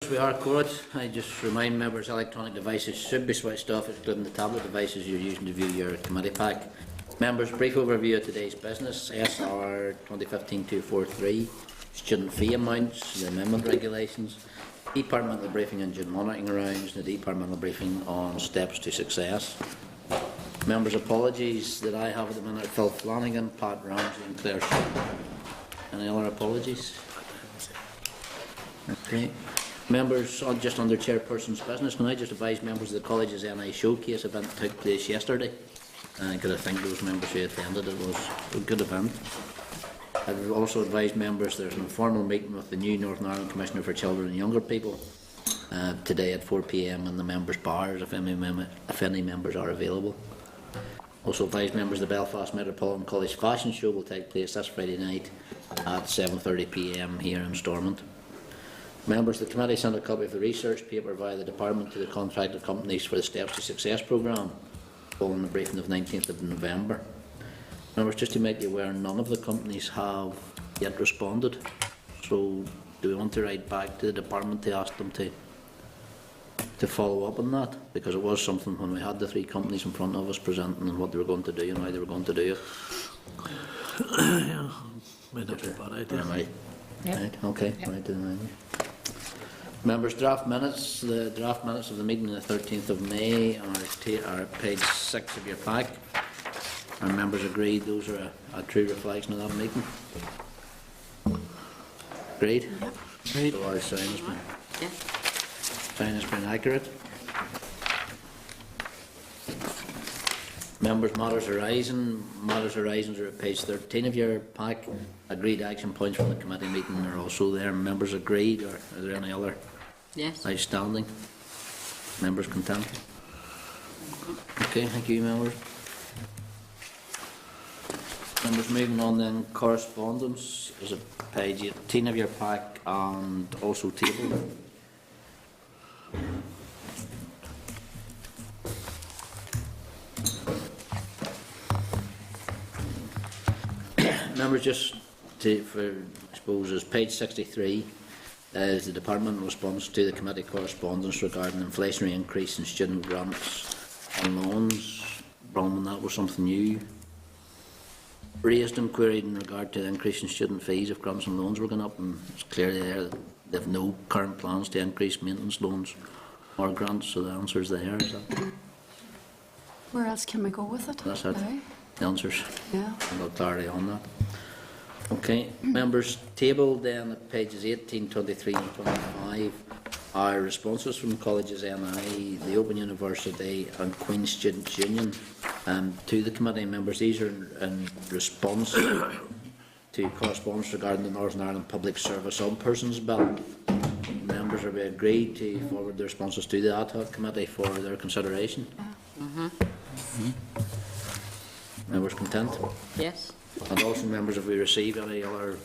We are quoted. I just remind members electronic devices should be switched off, excluding the tablet devices you're using to view your committee pack. Members, brief overview of today's business. SR 2015-243, student fee amounts, the amendment regulations, departmental briefing and student monitoring rounds, the departmental briefing on steps to success. Members, apologies that I have at the minute: Phil Flanagan, Pat Ramsey and Claire Short. Any other apologies? Okay. Members, just under chairperson's business, can I just advise members of the college's NI Showcase event took place yesterday? And I could thank those members who attended. It was a good event. I've also advised members there's an informal meeting with the new Northern Ireland Commissioner for Children and Younger People today at 4 p.m. in the members' bars if any members are available. Also advised members the Belfast Metropolitan College Fashion Show will take place this Friday night at 7:30 p.m. here in Stormont. Members, the committee sent a copy of the research paper via the department to the contracted companies for the Steps to Success programme following the briefing of 19th of November. Members, just to make you aware, none of the companies have yet responded. So do we want to write back to the department to ask them to follow up on that? Because it was something when we had the three companies in front of us presenting what they were going to do and how they were going to do it. Yeah, might not be a bad idea. Right. Yep. Right. Okay. Yep. Right. Members, draft minutes. The draft minutes of the meeting on the 13th of May are page 6 of your pack. Our members agreed those are a true reflection of that meeting. Agreed? Right. So our sign has been, Yeah. sign has been accurate. Members, matters arising. Matters arising are at page 13 of your pack. Agreed action points from the committee meeting are also there. Members agreed, or are there any other Yes. outstanding? Members content? Okay, thank you, members. Members, moving on then, correspondence is at page 18 of your pack and also tabled. Members, just for, I suppose, as page 63 is the department response to the committee correspondence regarding inflationary increase in student grants and loans. Bronwyn, that was something new. Raised and queried in regard to the increase in student fees if grants and loans were going up, and it's clearly there that they have no current plans to increase maintenance loans or grants, so the answer is there. Is that? Where else can we go with it? That's it. Now? The answers. Yeah. I've got clarity on that. Okay, members, tabled then at pages 18, 23 and 25 are responses from colleges NI, the Open University and Queen's Students' Union to the committee members. These are in response to correspondence regarding the Northern Ireland Public Service Ombudsman's Bill. Members are being agreed to forward the responses to the ad hoc committee for their consideration. Members content? Yes. And also, members, if we receive any other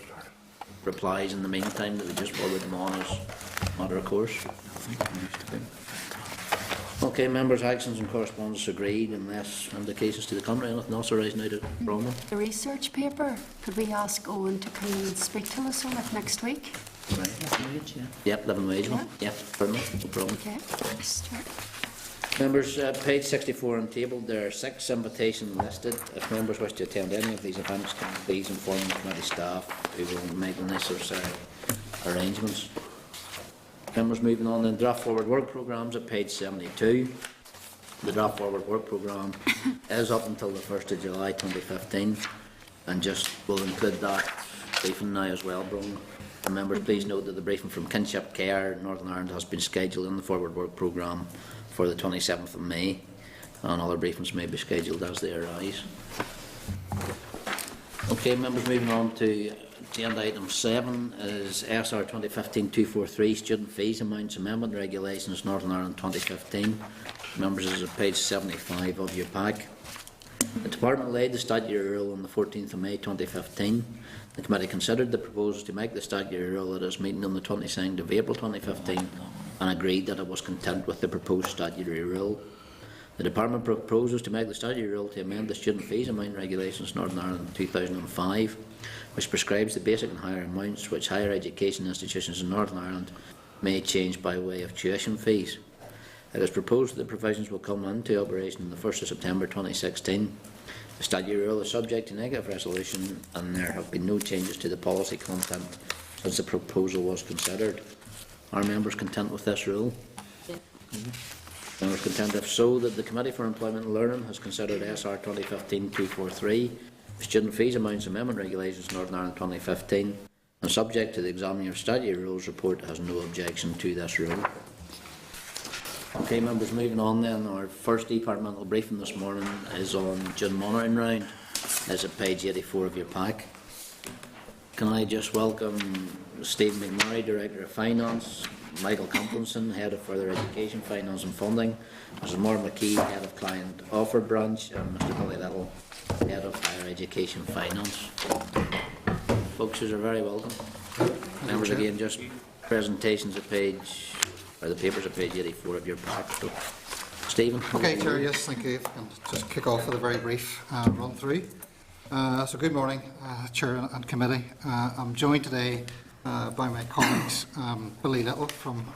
replies in the meantime, that we just forward them on as matter of course. Okay, members, actions and correspondence agreed unless indications to the contrary. Anything else arising out of Bronwyn? The research paper, could we ask Owen to come and speak to us on it next week? Right. Yeah. Yep, living wage one. Yeah. Yep, permanent, no problem. Okay. Start. Members, page 64 on table, there are 6 invitations listed. If members wish to attend any of these events, can please inform the committee staff who will make the necessary arrangements. Members, moving on then, draft forward work programmes at page 72. The draft forward work programme is up until the 1st of July 2015 and just will include that briefing now as well, Bron. And members, please note that the briefing from Kinship Care Northern Ireland has been scheduled in the forward work programme for the 27th of May, and other briefings may be scheduled as they arise. Okay, members, moving on to agenda item 7 is SR 2015-243 student fees amounts amendment regulations Northern Ireland 2015. Members, is at page 75 of your pack. The department laid the statutory rule on the 14th of May 2015. The committee considered the proposals to make the statutory rule at its meeting on the 22nd of April 2015 and agreed that it was content with the proposed statutory rule. The department proposes to make the statutory rule to amend the student fees amount regulations Northern Ireland 2005, which prescribes the basic and higher amounts which higher education institutions in Northern Ireland may change by way of tuition fees. It is proposed that the provisions will come into operation on the 1st of September 2016. The statutory rule is subject to negative resolution, and there have been no changes to the policy content since the proposal was considered. Are members content with this rule? Yeah. Members content? If so, that the Committee for Employment and Learning has considered SR 2015-243, Student Fees Amounts Amendment Regulations Northern Ireland 2015, and subject to the Examiner Statutory Rules report, has no objection to this rule. Okay, members, moving on then. Our first departmental briefing this morning is on June monitoring round. It's at page 84 of your pack. Can I just welcome Stephen McMurray, Director of Finance, Michael Complinson, Head of Further Education, Finance and Funding, Mrs. Maura McKee, Head of Client Offer Branch, and Mr. Billy Little, Head of Higher Education Finance. Folks, you are very welcome. Members, again, just presentations at page, or the papers at page 84 of your pack. So, Stephen. Okay, Chair, yes, thank you. And just kick off with a very brief run through. So good morning, Chair and Committee. I'm joined today by my colleagues Billy Little from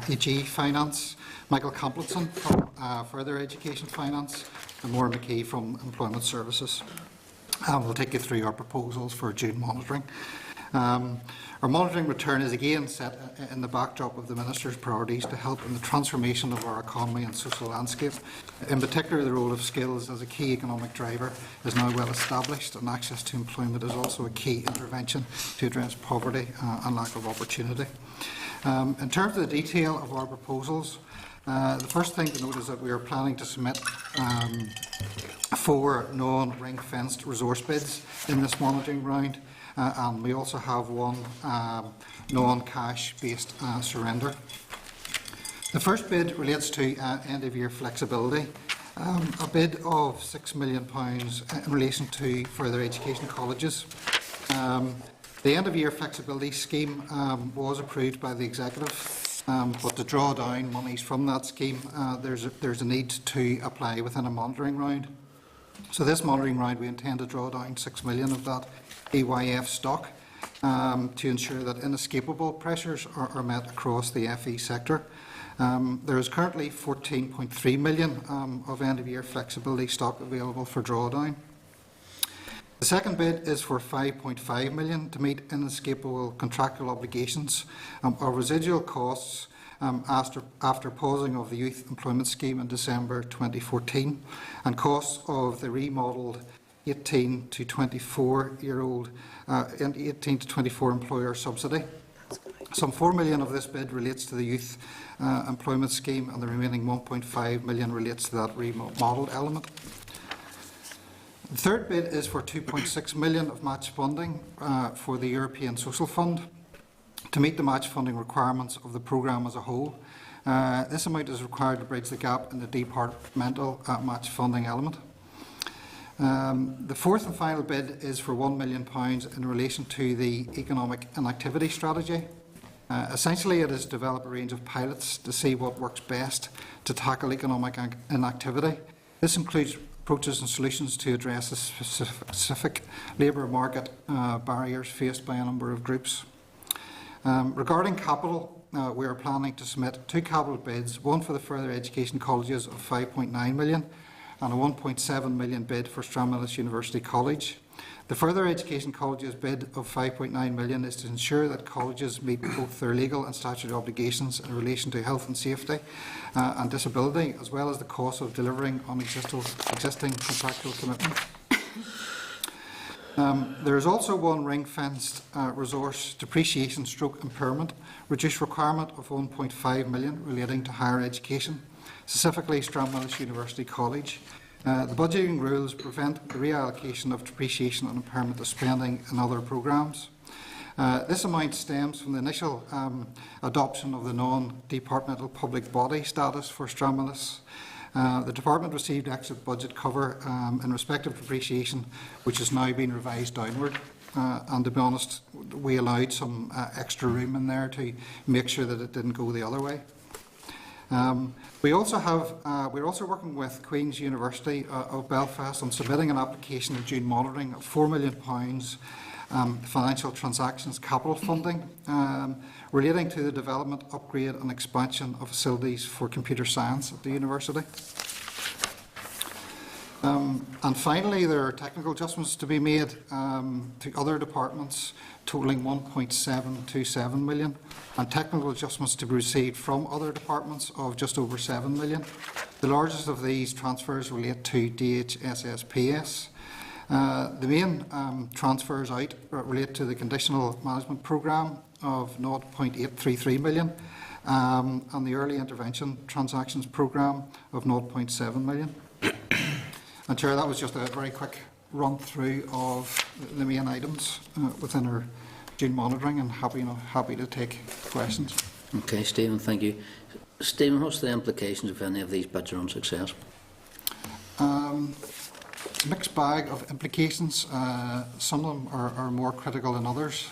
EG Finance, Michael Complinson from Further Education Finance, and Maura McKee from Employment Services. We'll take you through our proposals for June monitoring. Our monitoring return is again set in the backdrop of the Minister's priorities to help in the transformation of our economy and social landscape. In particular, the role of skills as a key economic driver is now well established, and access to employment is also a key intervention to address poverty and lack of opportunity. In terms of the detail of our proposals, the first thing to note is that we are planning to submit 4 non-ring-fenced resource bids in this monitoring round. And we also have 1 non-cash based surrender. The first bid relates to end-of-year flexibility, a bid of £6 million in relation to further education colleges. The end-of-year flexibility scheme was approved by the Executive, but to draw down monies from that scheme, there's a need to apply within a monitoring round. So this monitoring round, we intend to draw down £6 million of that EYF stock to ensure that inescapable pressures are met across the FE sector. There is currently £14.3 million of end-of-year flexibility stock available for drawdown. The second bid is for £5.5 million to meet inescapable contractual obligations or residual costs after pausing of the Youth Employment Scheme in December 2014 and costs of the remodelled 18 to 24-year-old and 18 to 24 employer subsidy. Some £4 million of this bid relates to the Youth Employment Scheme, and the remaining £1.5 million relates to that remodelled element. The third bid is for £2.6 million of match funding for the European Social Fund to meet the match funding requirements of the programme as a whole. This amount is required to bridge the gap in the departmental match funding element. The fourth and final bid is for £1 million in relation to the Economic Inactivity Strategy. Essentially, it is to develop a range of pilots to see what works best to tackle economic inactivity. This includes approaches and solutions to address the specific labour market barriers faced by a number of groups. Regarding capital, we are planning to submit 2 capital bids, one for the further education colleges of £5.9 million and a £1.7 million bid for Stranmillis University College. The further education colleges bid of £5.9 million is to ensure that colleges meet both their legal and statutory obligations in relation to health and safety and disability, as well as the cost of delivering on existing contractual commitments. There is also 1 ring-fenced resource depreciation stroke impairment, reduced requirement of £1.5 million relating to higher education, specifically Stranmillis University College. The budgeting rules prevent the reallocation of depreciation and impairment of spending in other programmes. This amount stems from the initial adoption of the non-departmental public body status for Stranmillis. The department received exit budget cover in respect of depreciation, which has now been revised downward. And to be honest, we allowed some extra room in there to make sure that it didn't go the other way. We're also working with Queen's University of Belfast on submitting an application of June monitoring of £4 million financial transactions capital funding relating to the development, upgrade and expansion of facilities for computer science at the university. And finally, there are technical adjustments to be made to other departments totalling 1.727 million, and technical adjustments to be received from other departments of just over 7 million. The largest of these transfers relate to DHSSPS. The main transfers out relate to the conditional management programme of 0.833 million and the early intervention transactions programme of 0.7 million. And Chair, that was just a very quick run through of the main items within our June monitoring, and happy to take questions. Okay, Stephen, thank you. Stephen, what's the implications if any of these bids are unsuccessful? Mixed bag of implications. Some of them are more critical than others.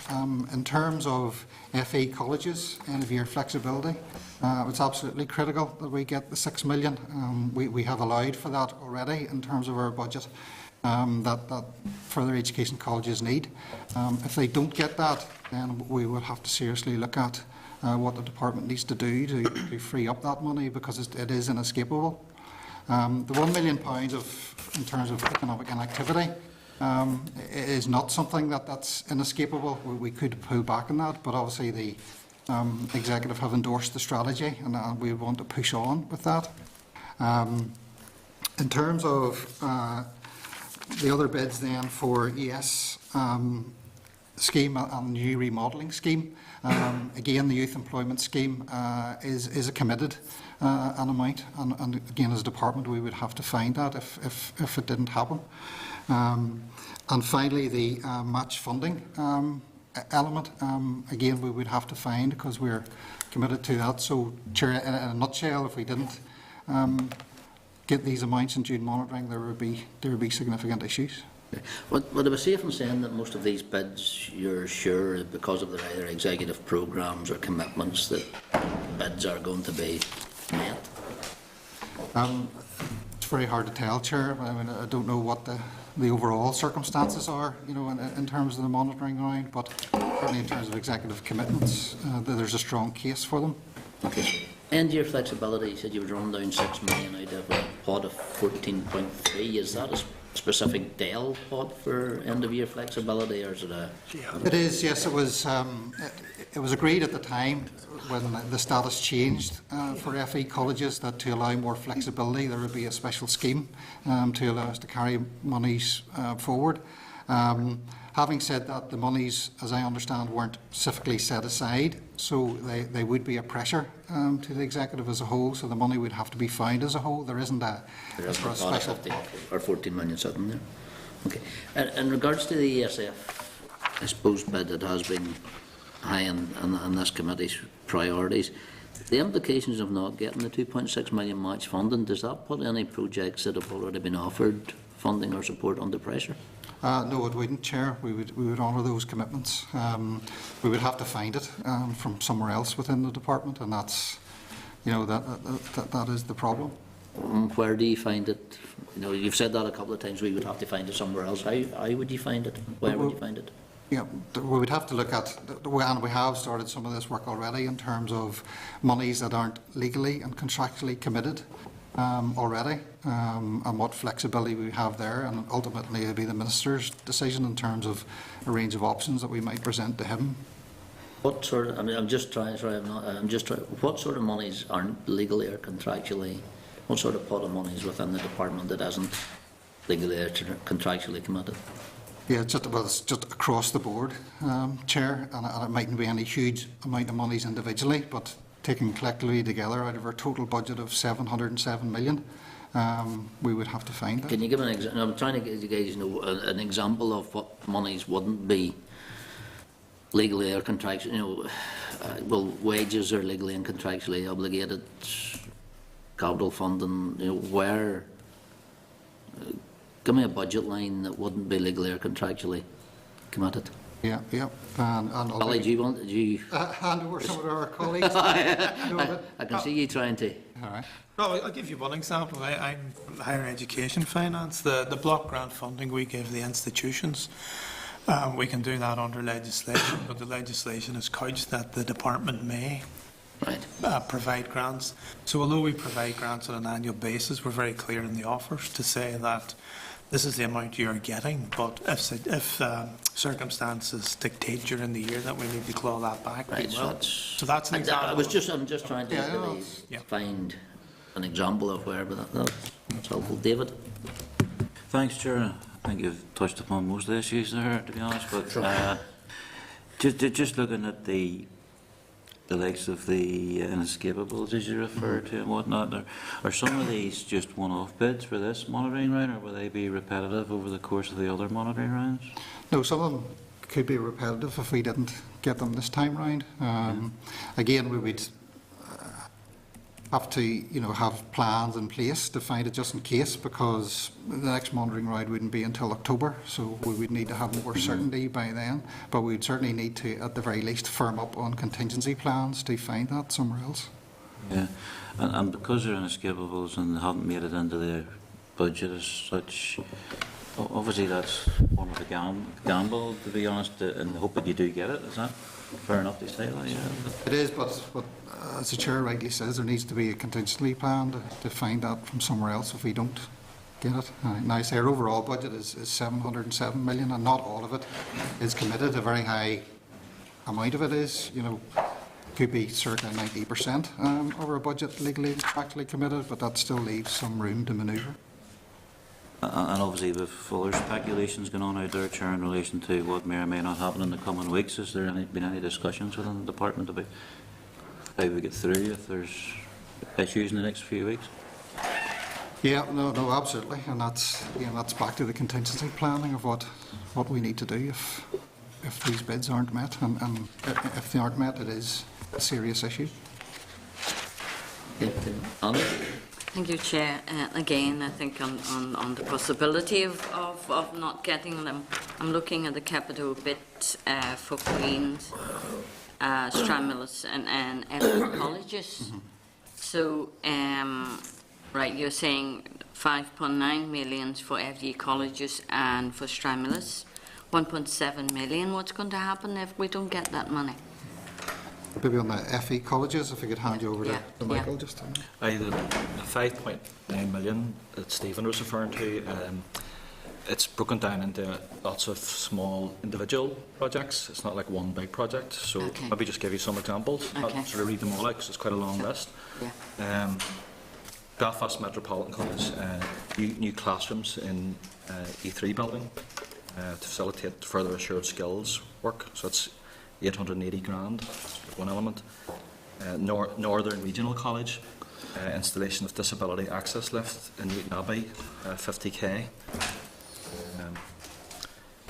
In terms of FE colleges, end of year flexibility, it's absolutely critical that we get the 6 million. We have allowed for that already in terms of our budget that further education colleges need. If they don't get that, then we will have to seriously look at what the department needs to do to free up that money, because it is inescapable. The £1 million in terms of economic inactivity is not something that's inescapable. We could pull back on that, but obviously the executive have endorsed the strategy, and we want to push on with that. In terms of the other bids then for ES scheme and new remodelling scheme, again the youth employment scheme is a committed an amount, and again as a department we would have to find that if it didn't happen. And finally the match funding element, again we would have to find, because we're committed to that. So Chair, in a nutshell, if we didn't get these amounts in June monitoring, there would be significant issues. Would I be safe in saying that most of these bids, you're sure, because of their either executive programmes or commitments, that bids are going to be met? It's very hard to tell, Chair. I mean, I don't know what the overall circumstances are, in terms of the monitoring round, but certainly in terms of executive commitments, there's a strong case for them. Okay. End year flexibility, you said you would run down 6 million out of a pot of 14.3. Is that a specific DEL pot for end of year flexibility, or is it a? It is, yes. It was agreed at the time when the status changed for FE colleges that to allow more flexibility there would be a special scheme to allow us to carry monies forward. Having said that, the monies, as I understand, weren't specifically set aside, so they would be a pressure to the executive as a whole, so the money would have to be found as a whole. There isn't a special 15 or 14 million sitting there. Okay. In regards to the ESF, I suppose bid that has been high on this committee's priorities, the implications of not getting the 2.6 million match funding, does that put any projects that have already been offered funding or support under pressure? No, it wouldn't, Chair. We would honour those commitments. We would have to find it from somewhere else within the department, and that's, that is the problem. Where do you find it? You've said that a couple of times. We would have to find it somewhere else. How would you find it? Where would you find it? Yeah, we would have to look at, and we have started some of this work already in terms of monies that aren't legally and contractually committed already, and what flexibility we have there, and ultimately it'll be the Minister's decision in terms of a range of options that we might present to him. What sort of, what sort of monies aren't legally or contractually, what sort of pot of monies within the department that isn't legally or contractually committed? Yeah, it's just across the board, Chair, and it mightn't be any huge amount of monies individually, but taken collectively together out of our total budget of 707 million, we would have to find that. Can you give an example? I'm trying to get you guys an example of what monies wouldn't be legally or contractually. Well, wages are legally and contractually obligated. Capital funding, where? Give me a budget line that wouldn't be legally or contractually committed. Yeah. And Ali, do you hand over some of our colleagues? I can see you trying to. All right. No, I'll give you one example. I'm higher education finance. The block grant funding we give the institutions, We can do that under legislation, but the legislation is couched that the department may Right. provide grants. So although we provide grants on an annual basis, we're very clear in the offers to say that this is the amount you're getting, but if circumstances dictate during the year that we need to claw that back, Right, we so will. that's- So that's an I'm example. just trying to Yeah, really yeah. find an example of where, but that's helpful. David? Thanks, Chair. I think you've touched upon most of the issues there, to be honest. But just looking at the likes of the inescapables, as you refer to, and whatnot, are some of these just one-off bids for this monitoring round, or will they be repetitive over the course of the other monitoring rounds? No, some of them could be repetitive if we didn't get them this time round. Again, we would have to, have plans in place to find it just in case, because the next monitoring round wouldn't be until October, so we would need to have more certainty by then. But we'd certainly need to, at the very least, firm up on contingency plans to find that somewhere else. Yeah, and because they're inescapables and haven't made it into the budget as such, obviously that's one of the gamble, to be honest, in the hope that you do get it. Is that fair enough to say that? Yeah. It is, but as the Chair rightly says, there needs to be a contingency plan to find that from somewhere else if we don't get it. Now, I say our overall budget is 707 million, and not all of it is committed. A very high amount of it is, could be circa 90% of our budget legally actually committed, but that still leaves some room to manoeuvre. And obviously with fuller speculations going on out there, Chair, in relation to what may or may not happen in the coming weeks, has there been any discussions within the department about how we get through if there's issues in the next few weeks? Yeah, no, absolutely, and that's back to the contingency planning of what we need to do if these bids aren't met, and if they aren't met, it is a serious issue. Anna? Thank you, Chair. Again, I think on the possibility of not getting them, I'm looking at the capital bit for Queen's, Stranmillis and FE colleges. So, right, you're saying 5.9 million for FE colleges and for Stranmillis, 1.7 million. What's going to happen if we don't get that money? Maybe on the FE colleges, if I could hand you over Yeah, to Michael just a minute. The 5.9 million that Stephen was referring to, it's broken down into lots of small individual projects. It's not like one big project. So Okay. maybe just give you some examples. Okay. Not sort of read them all out because it's quite a long list. Yeah. Belfast Metropolitan College, new classrooms in E3 building to facilitate further assured skills work. So it's 880 grand, one element. Northern Regional College, installation of disability access lift in Newton Abbey, 50k.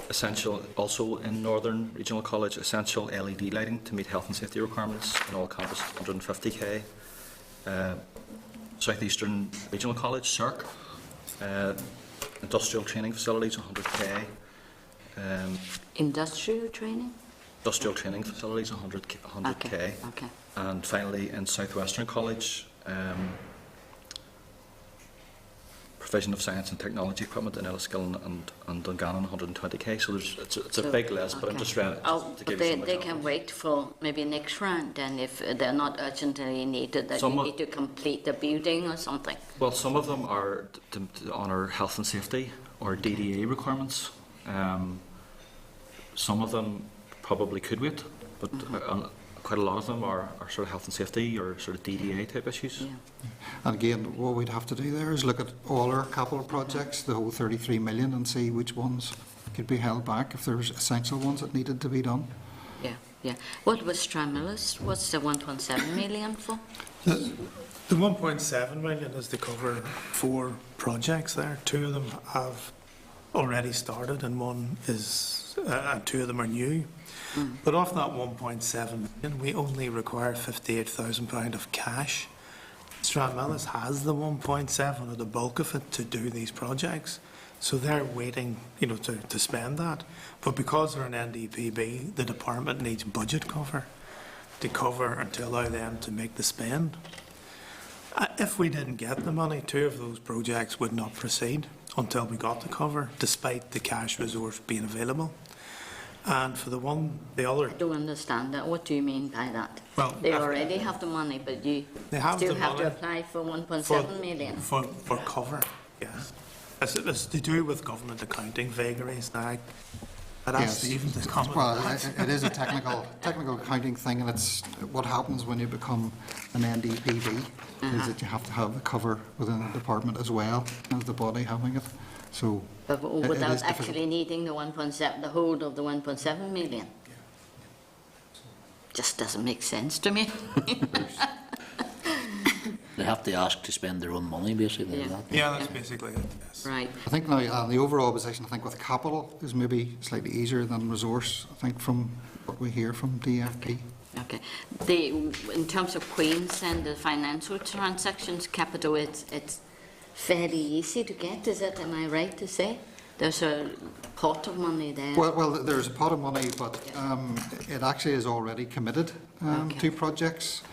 Essential, also in Northern Regional College, essential LED lighting to meet health and safety requirements in all campuses, 150k. Southeastern Regional College, CERC, industrial training facilities, 100k. Industrial training? Industrial training facilities, 100k. Okay. Okay. And finally, in Southwestern College, provision of science and technology equipment in Enniskillen and Dungannon, 120k. So it's a big list, but I'm just trying Oh, to but give they, you some they examples. can wait for maybe next round, then if they're not urgently needed, that you Some of- need to complete the building or something. Well, some of them are to honour health and safety or DDA requirements. Some of them probably could wait, but quite a lot of them are sort of health and safety or sort of DDA type issues. Yeah. And again, what we'd have to do there is look at all our capital projects, the whole 33 million, and see which ones could be held back if there's essential ones that needed to be done. Yeah, yeah. What was Stranmillis? What's the 1.7 million for? The 1.7 million is to cover 4 projects there. 2 of them have already started and one is, and 2 of them are new. But off that 1.7 million, we only require £58,000 of cash. Stranmillis has the 1.7 or the bulk of it to do these projects. So they're waiting, to spend that. But because they're an NDPB, the department needs budget cover and to allow them to make the spend. If we didn't get the money, 2 of those projects would not proceed until we got the cover, despite the cash resource being available. And for the other, I don't understand that. What do you mean by that? Well, They already have the money, but you They have still the have to money apply for 1.7 million. for cover, yes. It's to do with government accounting vagaries now. I'd ask Yes. Stephen to comment Well, on that. it is a technical accounting thing, and it's what happens when you become an NDPV, is that you have to have the cover within the department as well as the body having it. So But it is without difficult. actually needing the 1.7, the whole of the 1.7 million. Just doesn't make sense to me. They have to ask to spend their own money, basically. Yeah. That. Yeah, that's basically it, yes. Right. I think now the overall position, I think with capital is maybe slightly easier than resource, I think from what we hear from DFP. Okay. In terms of Queens and the financial transactions, capital, it's fairly easy to get, is it? Am I right to say? There's a pot of money there. Well, there's a pot of money, but it actually is already committed Okay. to projects.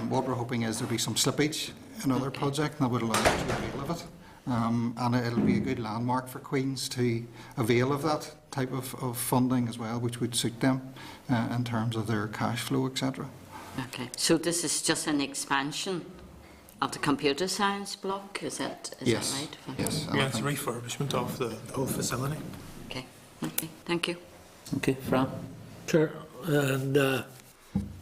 What we're hoping is there'll be some slippage in other projects that would allow us to avail of it. And it'll be a good landmark for Queens to avail of that type of funding as well, which would suit them in terms of their cash flow, etc. Okay. So this is just an expansion of the computer science block, is that Yes, right? yes. and I Yeah, it's think- refurbishment of the whole facility. Okay. Okay. Thank you. Okay, Fran? Sure, and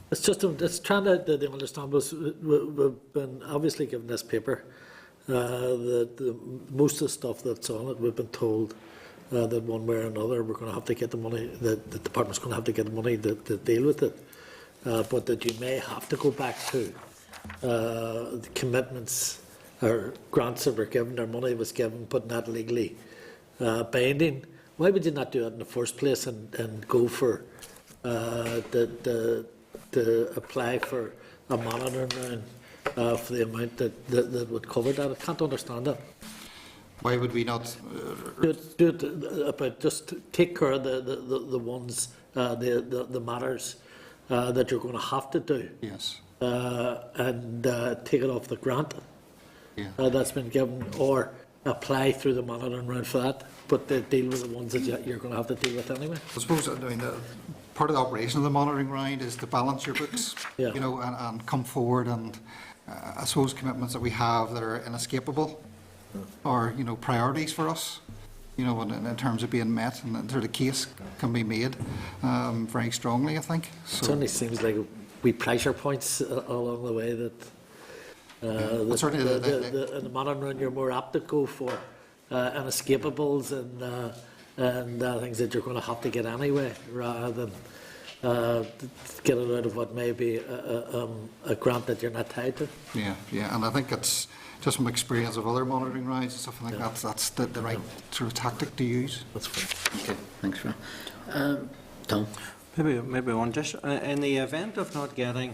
it's just, it's trying to understand, was we've been obviously given this paper, that most of the stuff that's on it, we've been told that one way or another, we're going to have to get the money, that the department's going to have to get the money to deal with it, but that you may have to go back to the commitments or grants that were given, or money was given, but not legally binding. Why would you not do it in the first place and go for to apply for a monitoring round for the amount that would cover that? I can't understand that. Why would we not? Do it about just take care of the ones, the matters that you're going to have to do, Yes. and take it off the grant Yeah. that's been given, or apply through the monitoring round for that, but deal with the ones that you're going to have to deal with anyway. I suppose, I mean, part of the operation of the monitoring round is to balance your books, Yeah. you know, and come forward, and I suppose commitments that we have that are inescapable are, you know, priorities for us, you know, in terms of being met, and sort of case can be made very strongly, I think. It So certainly seems like we pressure points along the way that Well, certainly in the modern run you're more apt to go for inescapables and things that you're going to have to get anyway, rather than get it out of what may be a grant that you're not tied to. yeah, and I think it's just from experience of other monitoring rounds and stuff. I think that's the right sort of tactic to use. That's fine. Okay, thanks, Fran. Tom? Maybe one. Just in the event of not getting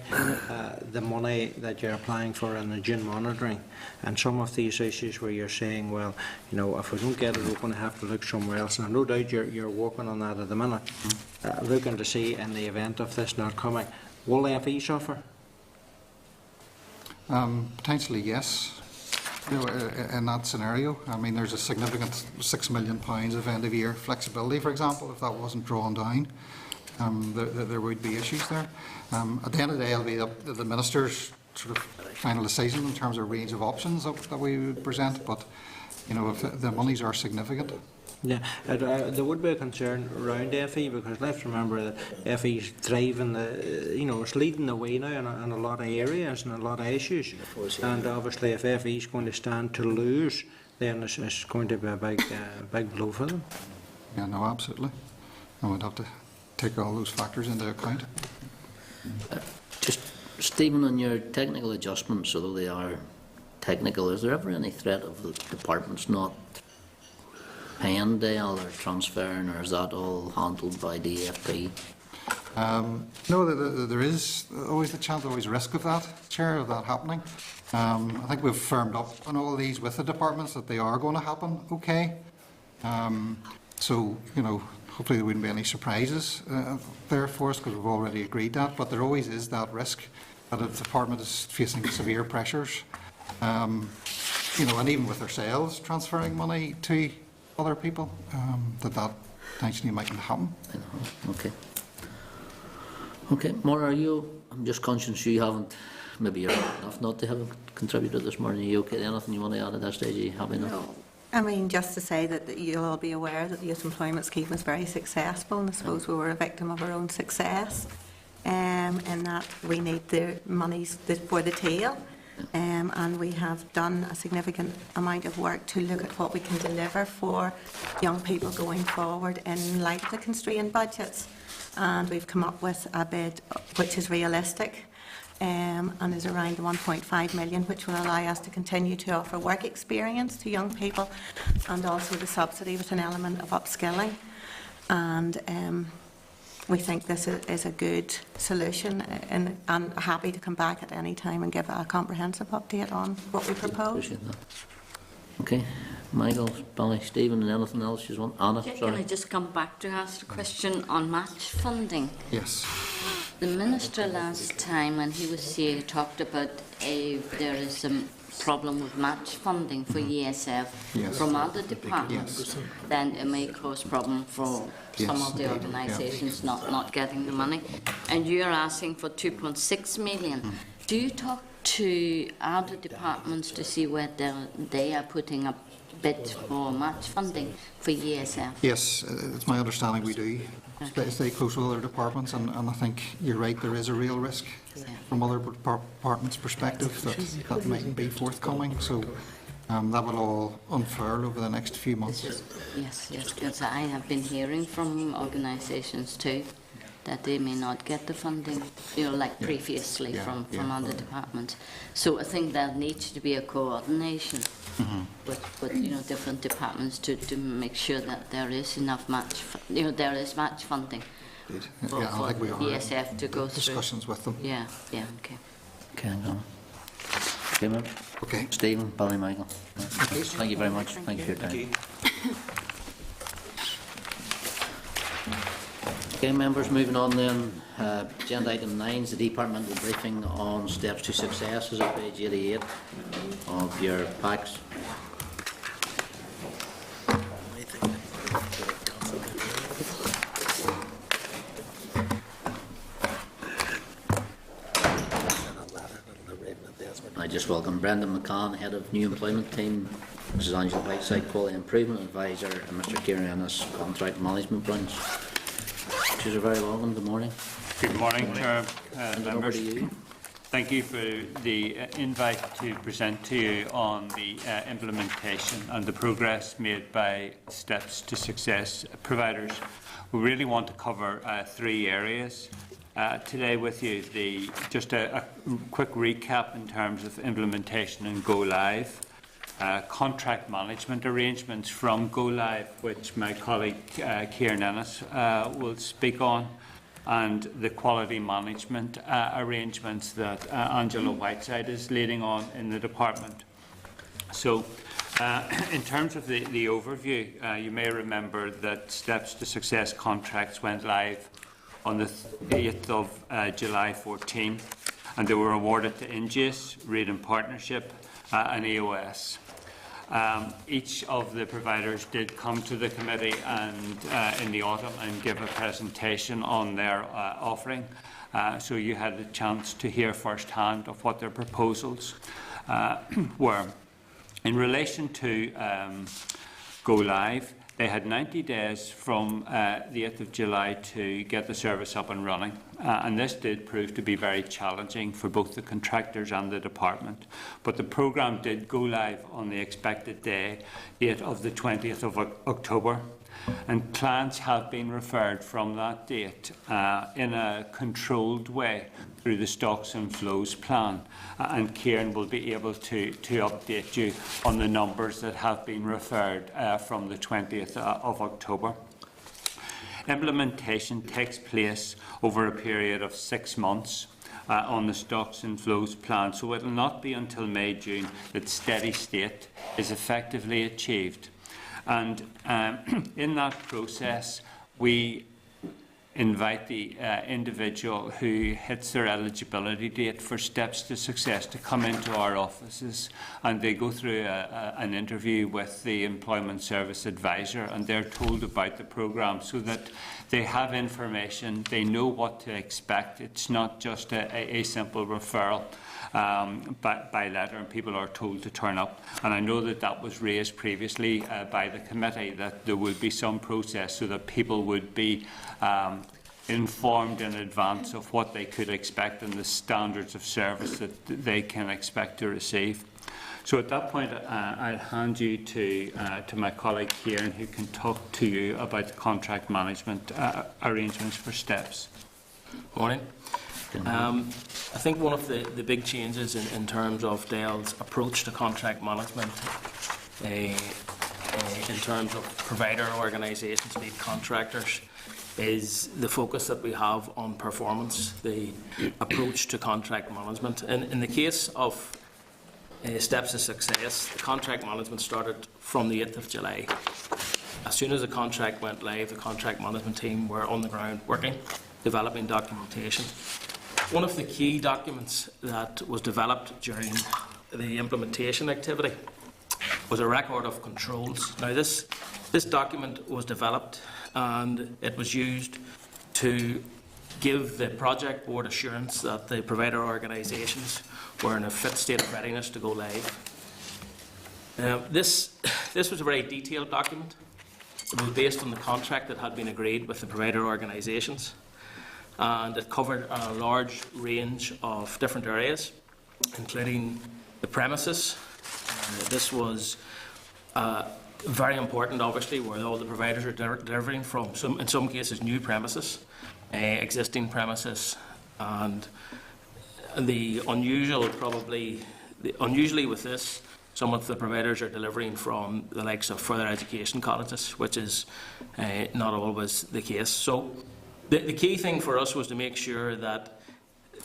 the money that you're applying for in the June monitoring, and some of these issues where you're saying, well, you know, if we don't get it, we're going to have to look somewhere else. And no doubt you're working on that at the minute, looking to see in the event of this not coming, will FE suffer? Potentially, yes. You know, in that scenario, I mean, there's a significant £6 million of end of year flexibility, for example, if that wasn't drawn down. There would be issues there. At the end of the day, it'll be up to the minister's sort of final decision in terms of range of options that we would present. But you know, if the monies are significant. Yeah, there would be a concern around FE, because let's remember that FE's thriving, you know, it's leading the way now in a lot of areas and a lot of issues. And obviously, if FE is going to stand to lose, then it's going to be a big blow for them. Yeah, no, absolutely. I would have to take all those factors into account. Just, Stephen, on your technical adjustments, although they are technical, is there ever any threat of the departments not paying Dale or transferring, or is that all handled by DFP? No, there is always the chance, always risk of that, Chair, of that happening. I think we've firmed up on all of these with the departments that they are going to happen okay. So, you know, hopefully there wouldn't be any surprises there for us, because we've already agreed that, but there always is that risk that if the department is facing severe pressures, you know, and even with ourselves transferring money to other people, that potentially mightn't happen. I know. Okay. Okay, Maura, are you? I'm just conscious you haven't. Maybe you're happy enough not to have contributed this morning. Are you okay? Anything you want to add at that stage? Are you happy enough? No. I mean, just to say that you'll all be aware that the Youth Employment Scheme is very successful, and I suppose we were a victim of our own success, in that we need the monies for the tail, and we have done a significant amount of work to look at what we can deliver for young people going forward in light of the constrained budgets, and we've come up with a bid which is realistic. And is around 1.5 million, which will allow us to continue to offer work experience to young people, and also the subsidy with an element of upskilling. And we think this is a good solution, and I'm happy to come back at any time and give a comprehensive update on what we propose. Appreciate that. Okay, Michael, Billy, Stephen, and anything else you want? Anna, Can I sorry. just come back to ask a question on match funding? Yes. The Minister last time, when he was here, talked about if there is a problem with match funding for ESF Yes. from other departments, Yes. then it may cause problem for some Yes, of the indeed, organisations not getting the money. And you're asking for 2.6 million. Do you talk to other departments to see whether they are putting up bid for match funding for ESF? Yes, it's my understanding we do. Stay close with other departments, and I think you're right, there is a real risk from other departments' perspective that mightn't be forthcoming, so that will all unfurl over the next few months. Yes, because I have been hearing from organisations too that they may not get the funding, like previously from other departments. So I think there needs to be a coordination with different departments to make sure that there is enough match, there is match funding for I think we are ESF to go through. discussions with them. Yeah, okay. Okay, hang on. Okay, ma'am. Okay. Stephen, Billy, Michael. Thank you very much. Thank you for your time. Okay, members, moving on then. Agenda item 9 is the departmental briefing on steps to success, is on page 88 of your packs. I just welcome Brendan McCann, Head of New Employment Team, Mrs Angela Whiteside, Quality Improvement Advisor, and Mr Kieran Ennis, Contract Management Branch. She's very welcome. Good morning. Good morning, Chair, And over members. to you. Thank you for the invite to present to you on the implementation and the progress made by Steps to Success providers. We really want to cover 3 areas today with you. Just a quick recap in terms of implementation and go live. Contract management arrangements from go live, which my colleague Kieran Ennis will speak on, and the quality management arrangements that Angela Whiteside is leading on in the department. So in terms of the overview, you may remember that Steps to Success contracts went live on the 8th of July 14, and they were awarded to Ingeus, Reed in Partnership, and EOS. Each of the providers did come to the committee and in the autumn and give a presentation on their offering, so you had a chance to hear firsthand of what their proposals were. In relation to go live, they had 90 days from the 8th of July to get the service up and running, and this did prove to be very challenging for both the contractors and the department. But the programme did go live on the expected date of the 20th of October, and clients have been referred from that date in a controlled way through the stocks and flows plan, and Kieran will be able to update you on the numbers that have been referred from the 20th of October. Implementation takes place over a period of 6 months on the stocks and flows plan, so it will not be until May, June that steady state is effectively achieved. And in that process, we invite the individual who hits their eligibility date for Steps to Success to come into our offices, and they go through an interview with the Employment Service Advisor, and they're told about the programme so that they have information, they know what to expect. It's not just a simple referral by letter, and people are told to turn up. And I know that that was raised previously by the committee, that there would be some process so that people would be informed in advance of what they could expect and the standards of service that they can expect to receive. So at that point, I'll hand you to my colleague Kieran, who can talk to you about the contract management arrangements for STEPS. Morning. I think one of the big changes in terms of Dell's approach to contract management, in terms of provider organisations, lead contractors, is the focus that we have on performance, the approach to contract management. In the case of Steps to Success, the contract management started from the 8th of July. As soon as the contract went live, the contract management team were on the ground working, developing documentation. One of the key documents that was developed during the implementation activity was a record of controls. Now this document was developed and it was used to give the project board assurance that the provider organisations were in a fit state of readiness to go live. This was a very detailed document. It was based on the contract that had been agreed with the provider organisations, and it covered a large range of different areas, including the premises. This was very important, obviously, where all the providers are delivering from, in some cases, new premises, existing premises, and unusually with this, some of the providers are delivering from the likes of further education colleges, which is not always the case. So the key thing for us was to make sure that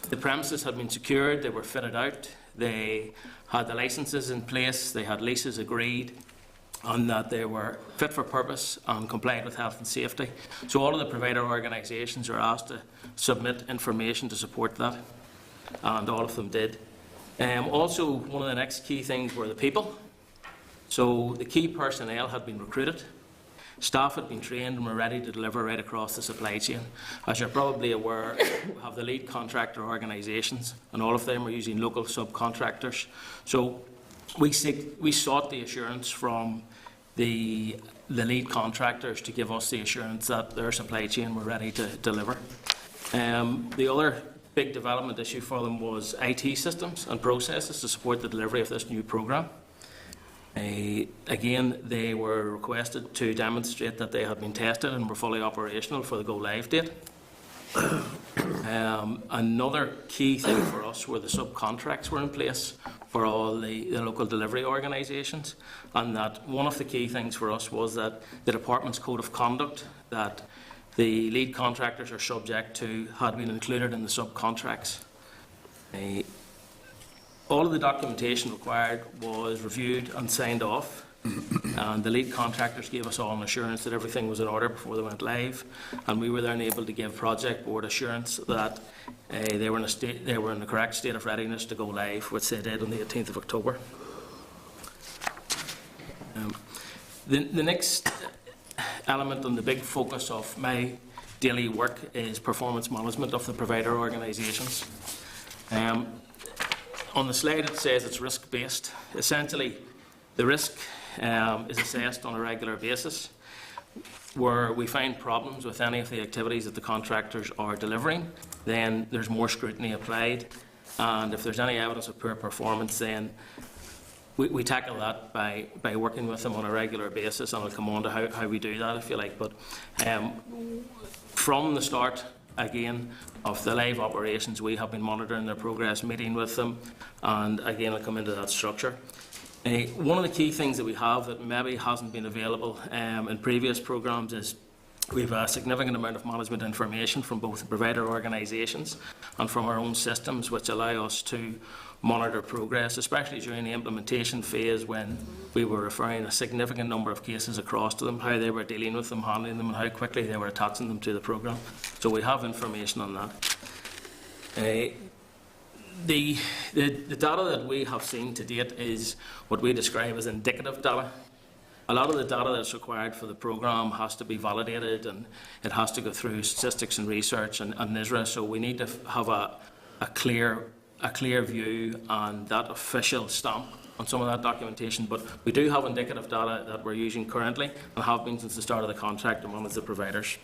the premises had been secured, they were fitted out, they had the licences in place, they had leases agreed, and that they were fit for purpose and compliant with health and safety. So all of the provider organisations are asked to submit information to support that, and all of them did. Also, one of the next key things were the people. So the key personnel had been recruited, staff had been trained and were ready to deliver right across the supply chain. As you're probably aware, we have the lead contractor organisations, and all of them are using local subcontractors. So we sought the assurance from the lead contractors to give us the assurance that their supply chain were ready to deliver. The other big development issue for them was IT systems and processes to support the delivery of this new programme. Again, they were requested to demonstrate that they had been tested and were fully operational for the go-live date. Another key thing for us were the subcontracts were in place for all the local delivery organisations, and that one of the key things for us was that the department's code of conduct that the lead contractors are subject to had been included in the subcontracts. All of the documentation required was reviewed and signed off, and the lead contractors gave us all an assurance that everything was in order before they went live, and we were then able to give project board assurance that they were in the correct state of readiness to go live, which they did on the 18th of October. The next element and the big focus of my daily work is performance management of the provider organisations. On the slide it says it's risk-based. Essentially, the risk is assessed on a regular basis. Where we find problems with any of the activities that the contractors are delivering, then there's more scrutiny applied, and if there's any evidence of poor performance, then we tackle that by working with them on a regular basis, and I'll come on to how we do that if you like. But from the start, again, of the live operations, we have been monitoring their progress, meeting with them, and again I'll come into that structure. One of the key things that we have that maybe hasn't been available in previous programmes is We have a significant amount of management information from both the provider organisations and from our own systems, which allow us to monitor progress, especially during the implementation phase when we were referring a significant number of cases across to them, how they were dealing with them, handling them, and how quickly they were attaching them to the programme. So we have information on that. The data that we have seen to date is what we describe as indicative data. A lot of the data that's required for the programme has to be validated, and it has to go through statistics and research and NISRA, so we need to have a clear view and that official stamp on some of that documentation. But we do have indicative data that we're using currently and have been since the start of the contract among the providers.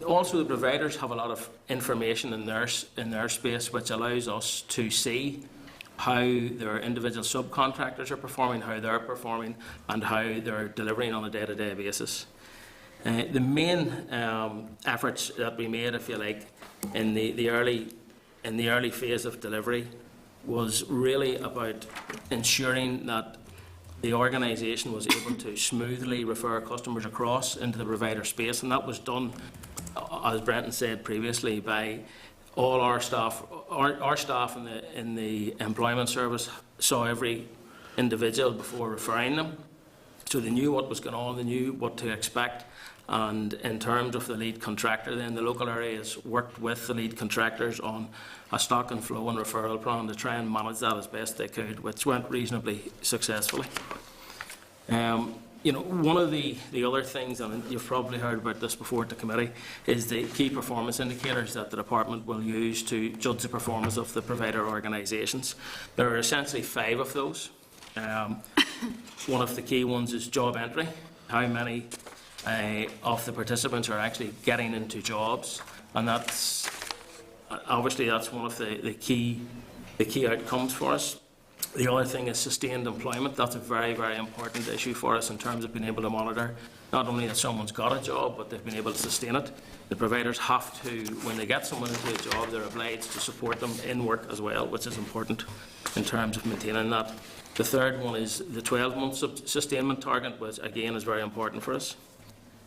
Also, the providers have a lot of information in their space, which allows us to see how their individual subcontractors are performing, how they're performing, and how they're delivering on a day-to-day basis. The main efforts that we made, if you like, in the early phase of delivery was really about ensuring that the organisation was able to smoothly refer customers across into the provider space, and that was done, as Brenton said previously, by all our staff. Our staff in the employment service saw every individual before referring them, so they knew what was going on, they knew what to expect. And in terms of the lead contractor, then the local areas worked with the lead contractors on a stock and flow and referral plan to try and manage that as best they could, which went reasonably successfully. One of the other things, and you've probably heard about this before at the committee, is the key performance indicators that the department will use to judge the performance of the provider organisations. There are essentially 5 of those. One of the key ones is job entry, how many of the participants are actually getting into jobs, and that's obviously one of the key outcomes for us. The other thing is sustained employment. That's a very, very important issue for us in terms of being able to monitor not only that someone's got a job, but they've been able to sustain it. The providers have to, when they get someone into a job, they're obliged to support them in work as well, which is important in terms of maintaining that. The third one is the 12-month sustainment target, which again is very important for us.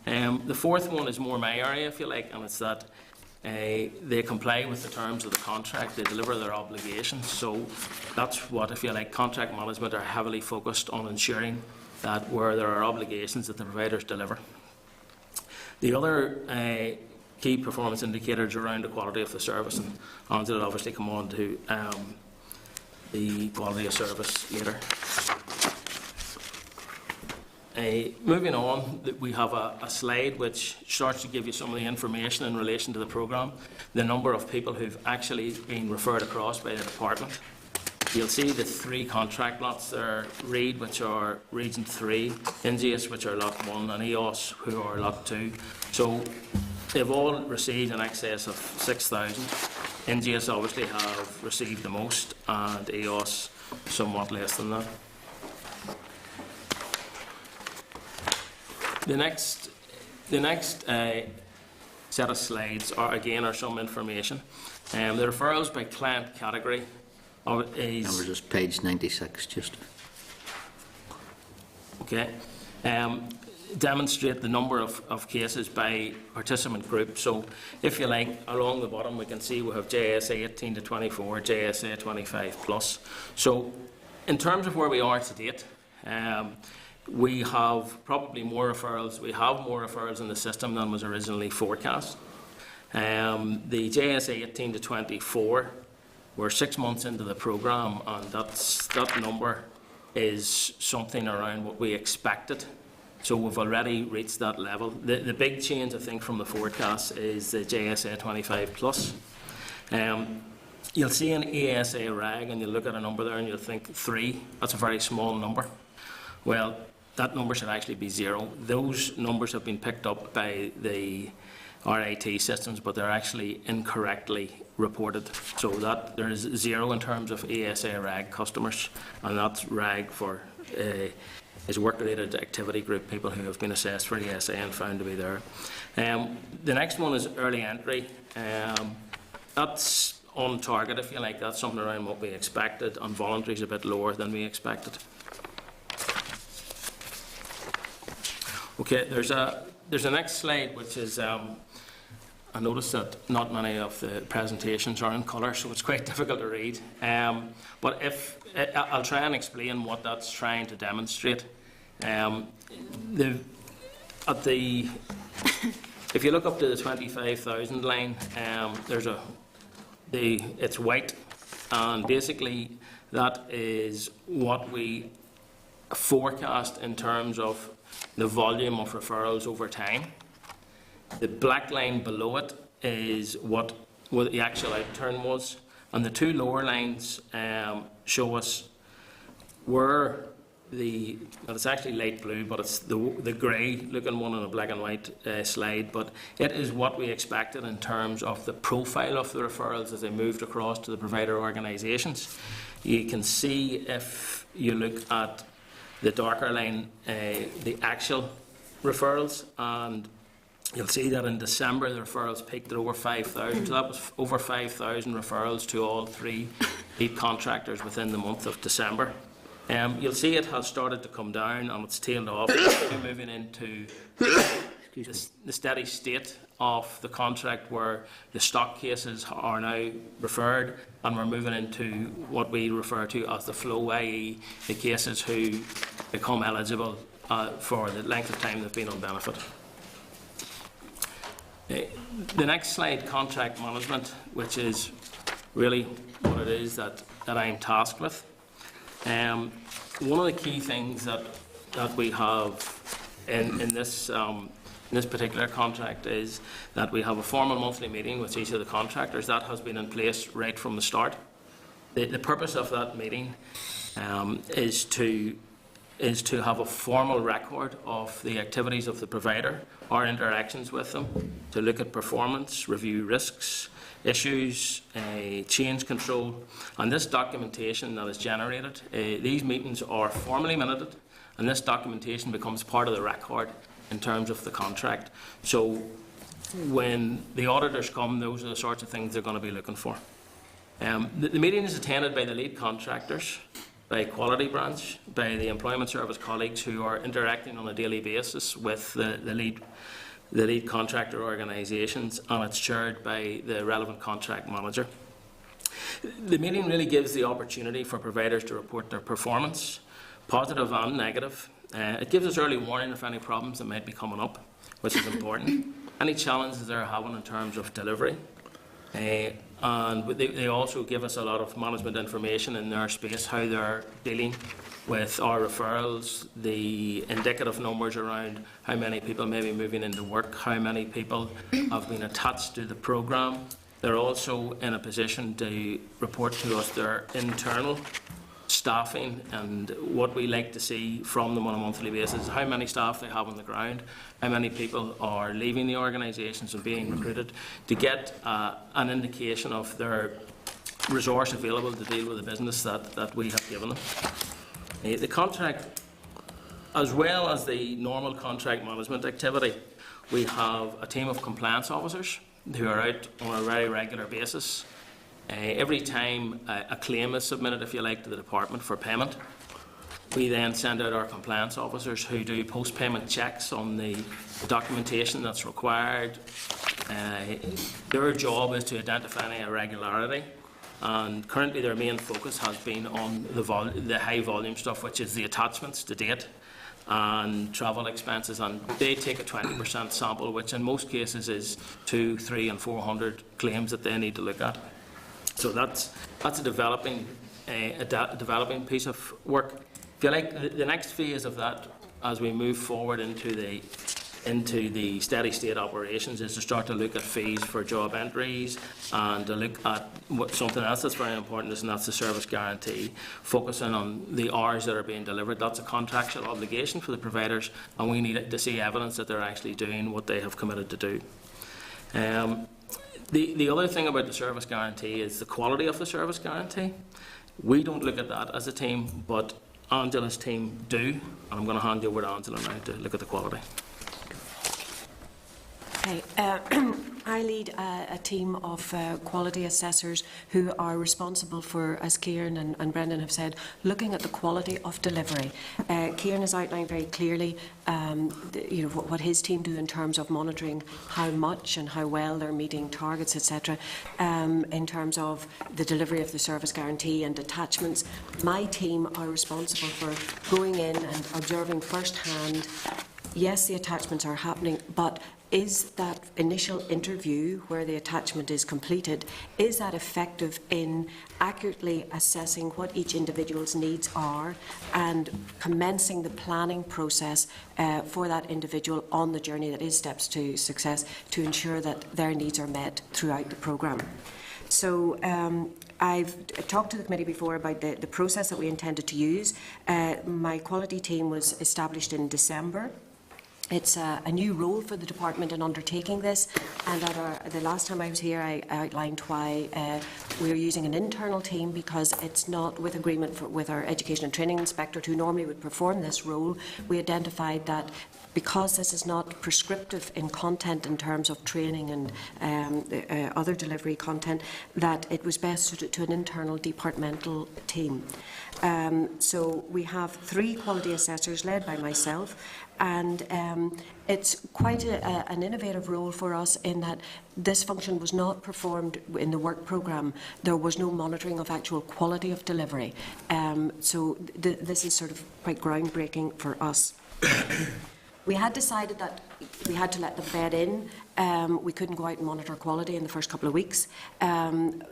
The fourth one is more my area, if you like, and it's that they comply with the terms of the contract, they deliver their obligations. So that's what, if you like, contract management are heavily focused on ensuring that where there are obligations that the providers deliver. The other key performance indicators around the quality of the service, and Angela will obviously come on to the quality of service later. Moving on, we have a slide which starts to give you some of the information in relation to the programme, the number of people who've actually been referred across by the department. You'll see the 3 contract lots there, Reid, which are Region 3, NGS, which are Lot 1, and EOS, who are Lot 2. So they've all received in excess of 6,000. NGS obviously have received the most, and EOS somewhat less than that. The next set of slides are some information. The referrals by client category is... And we're just page 96, just. Okay. Demonstrate the number of cases by participant group. So, if you like, along the bottom we can see we have JSA 18 to 24, JSA 25 plus. So, in terms of where we are to date, we have probably more referrals. We have more referrals in the system than was originally forecast. The JSA 18 to 24, we're 6 months into the programme, and that number is something around what we expected. So we've already reached that level. The big change, I think, from the forecast is the JSA 25 plus. You'll see an ESA RAG, and you'll look at a number there, and you'll think 3. That's a very small number. Well, that number should actually be 0. Those numbers have been picked up by the RIT systems, but they're actually incorrectly reported. So that there is 0 in terms of ESA RAG customers, and that's RAG for is work-related activity group, people who have been assessed for ESA and found to be there. The next one is early entry. That's on target, if you like. That's something around what we expected, and voluntary is a bit lower than we expected. Okay, there's a there's a next slide, which is, I noticed that not many of the presentations are in colour, so it's quite difficult to read. But I'll try and explain what that's trying to demonstrate. If you look up to the 25,000 line, it's white, and basically that is what we forecast in terms of the volume of referrals over time. The black line below it is what the actual outturn was, and the two lower lines show us where it's actually light blue, but it's the grey looking one on a black and white slide, but it is what we expected in terms of the profile of the referrals as they moved across to the provider organisations. You can see, if you look at the darker line, the actual referrals, and you'll see that in December the referrals peaked at over 5,000. So that was over 5,000 referrals to all three lead contractors within the month of December. You'll see it has started to come down and it's tailed off. We're moving into the steady state of the contract where the stock cases are now referred, and we're moving into what we refer to as the flow, i.e. the cases who become eligible for the length of time they've been on benefit. The next slide, contract management, which is really what it is that I'm tasked with. One of the key things that we have in this particular contract is that we have a formal monthly meeting with each of the contractors. That has been in place right from the start. The purpose of that meeting is to have a formal record of the activities of the provider, our interactions with them, to look at performance, review risks, issues, change control, and this documentation that is generated. These meetings are formally minuted, and this documentation becomes part of the record in terms of the contract. So when the auditors come, those are the sorts of things they're going to be looking for. The meeting is attended by the lead contractors, by Quality Branch, by the Employment Service colleagues who are interacting on a daily basis with the lead contractor organisations, and it's chaired by the relevant contract manager. The meeting really gives the opportunity for providers to report their performance, positive and negative. It gives us early warning of any problems that might be coming up, which is important. Any challenges they're having in terms of delivery. And they also give us a lot of management information in their space, how they're dealing with our referrals, the indicative numbers around how many people may be moving into work, how many people have been attached to the programme. They're also in a position to report to us their internal staffing, and what we like to see from them on a monthly basis, how many staff they have on the ground, how many people are leaving the organisations and being recruited, to get an indication of their resource available to deal with the business that we have given them. The contract, as well as the normal contract management activity, we have a team of compliance officers who are out on a very regular basis. Every time a claim is submitted, if you like, to the department for payment, we then send out our compliance officers who do post-payment checks on the documentation that's required. Their job is to identify any irregularity, and currently their main focus has been on the high volume stuff, which is the attachments to date and travel expenses, and they take a 20% sample, which in most cases is 200, 300 and 400 claims that they need to look at. So that's a developing piece of work. If you like, the next phase of that, as we move forward into the steady state operations, is to start to look at fees for job entries and to look at something else that's very important, and that's the service guarantee, focusing on the hours that are being delivered. That's a contractual obligation for the providers, and we need to see evidence that they're actually doing what they have committed to do. The other thing about the service guarantee is the quality of the service guarantee. We don't look at that as a team, but Angela's team do, and I'm going to hand you over to Angela now to look at the quality. Okay. I lead a team of quality assessors who are responsible for, as Kieran and Brendan have said, looking at the quality of delivery. Kieran has outlined very clearly what his team do in terms of monitoring how much and how well they're meeting targets, etc. In terms of the delivery of the service guarantee and attachments, my team are responsible for going in and observing firsthand. Yes, the attachments are happening, but is that initial interview where the attachment is completed, is that effective in accurately assessing what each individual's needs are and commencing the planning process for that individual on the journey that is Steps to Success to ensure that their needs are met throughout the programme? So I've talked to the committee before about the process that we intended to use. My quality team was established in December. It's a new role for the department in undertaking this, and at the last time I was here I outlined why we're using an internal team, because it's not with agreement with our education and training inspector who normally would perform this role. We identified that because this is not prescriptive in content in terms of training and other delivery content, that it was best suited to an internal departmental team. So we have 3 quality assessors led by myself, and it's quite an innovative role for us in that this function was not performed in the work programme. There was no monitoring of actual quality of delivery. So this is sort of quite groundbreaking for us. We had decided that we had to let them bed in. We couldn't go out and monitor quality in the first couple of weeks.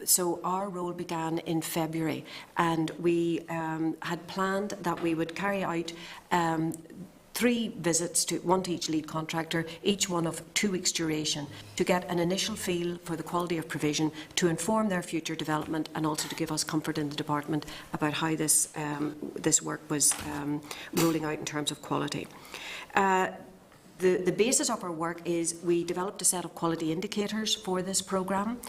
So our role began in February, and we had planned that we would carry out 3 visits, one to each lead contractor, each one of 2 weeks duration, to get an initial feel for the quality of provision, to inform their future development, and also to give us comfort in the department about how this work was rolling out in terms of quality. The basis of our work is we developed a set of quality indicators for this programme,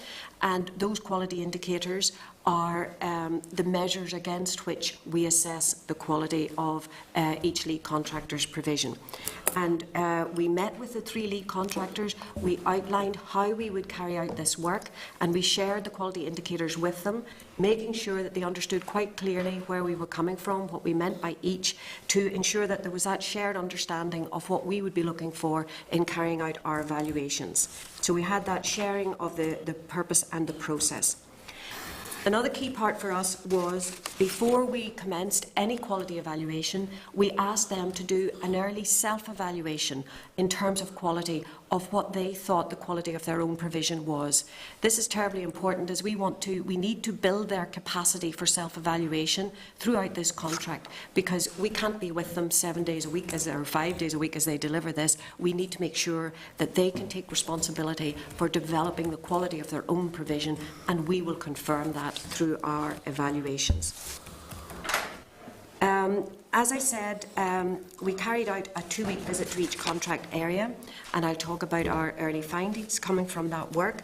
and those quality indicators are the measures against which we assess the quality of each lead contractor's provision. And we met with the 3 lead contractors, we outlined how we would carry out this work, and we shared the quality indicators with them, making sure that they understood quite clearly where we were coming from, what we meant by each, to ensure that there was that shared understanding of what we would be looking for in carrying out our evaluations. So we had that sharing of the purpose and the process. Another key part for us was, before we commenced any quality evaluation, we asked them to do an early self-evaluation in terms of quality of what they thought the quality of their own provision was. This is terribly important, as we need to build their capacity for self-evaluation throughout this contract, because we can't be with them 7 days a week or 5 days a week as they deliver this. We need to make sure that they can take responsibility for developing the quality of their own provision, and we will confirm that through our evaluations. As I said, we carried out a 2-week visit to each contract area, and I'll talk about our early findings coming from that work.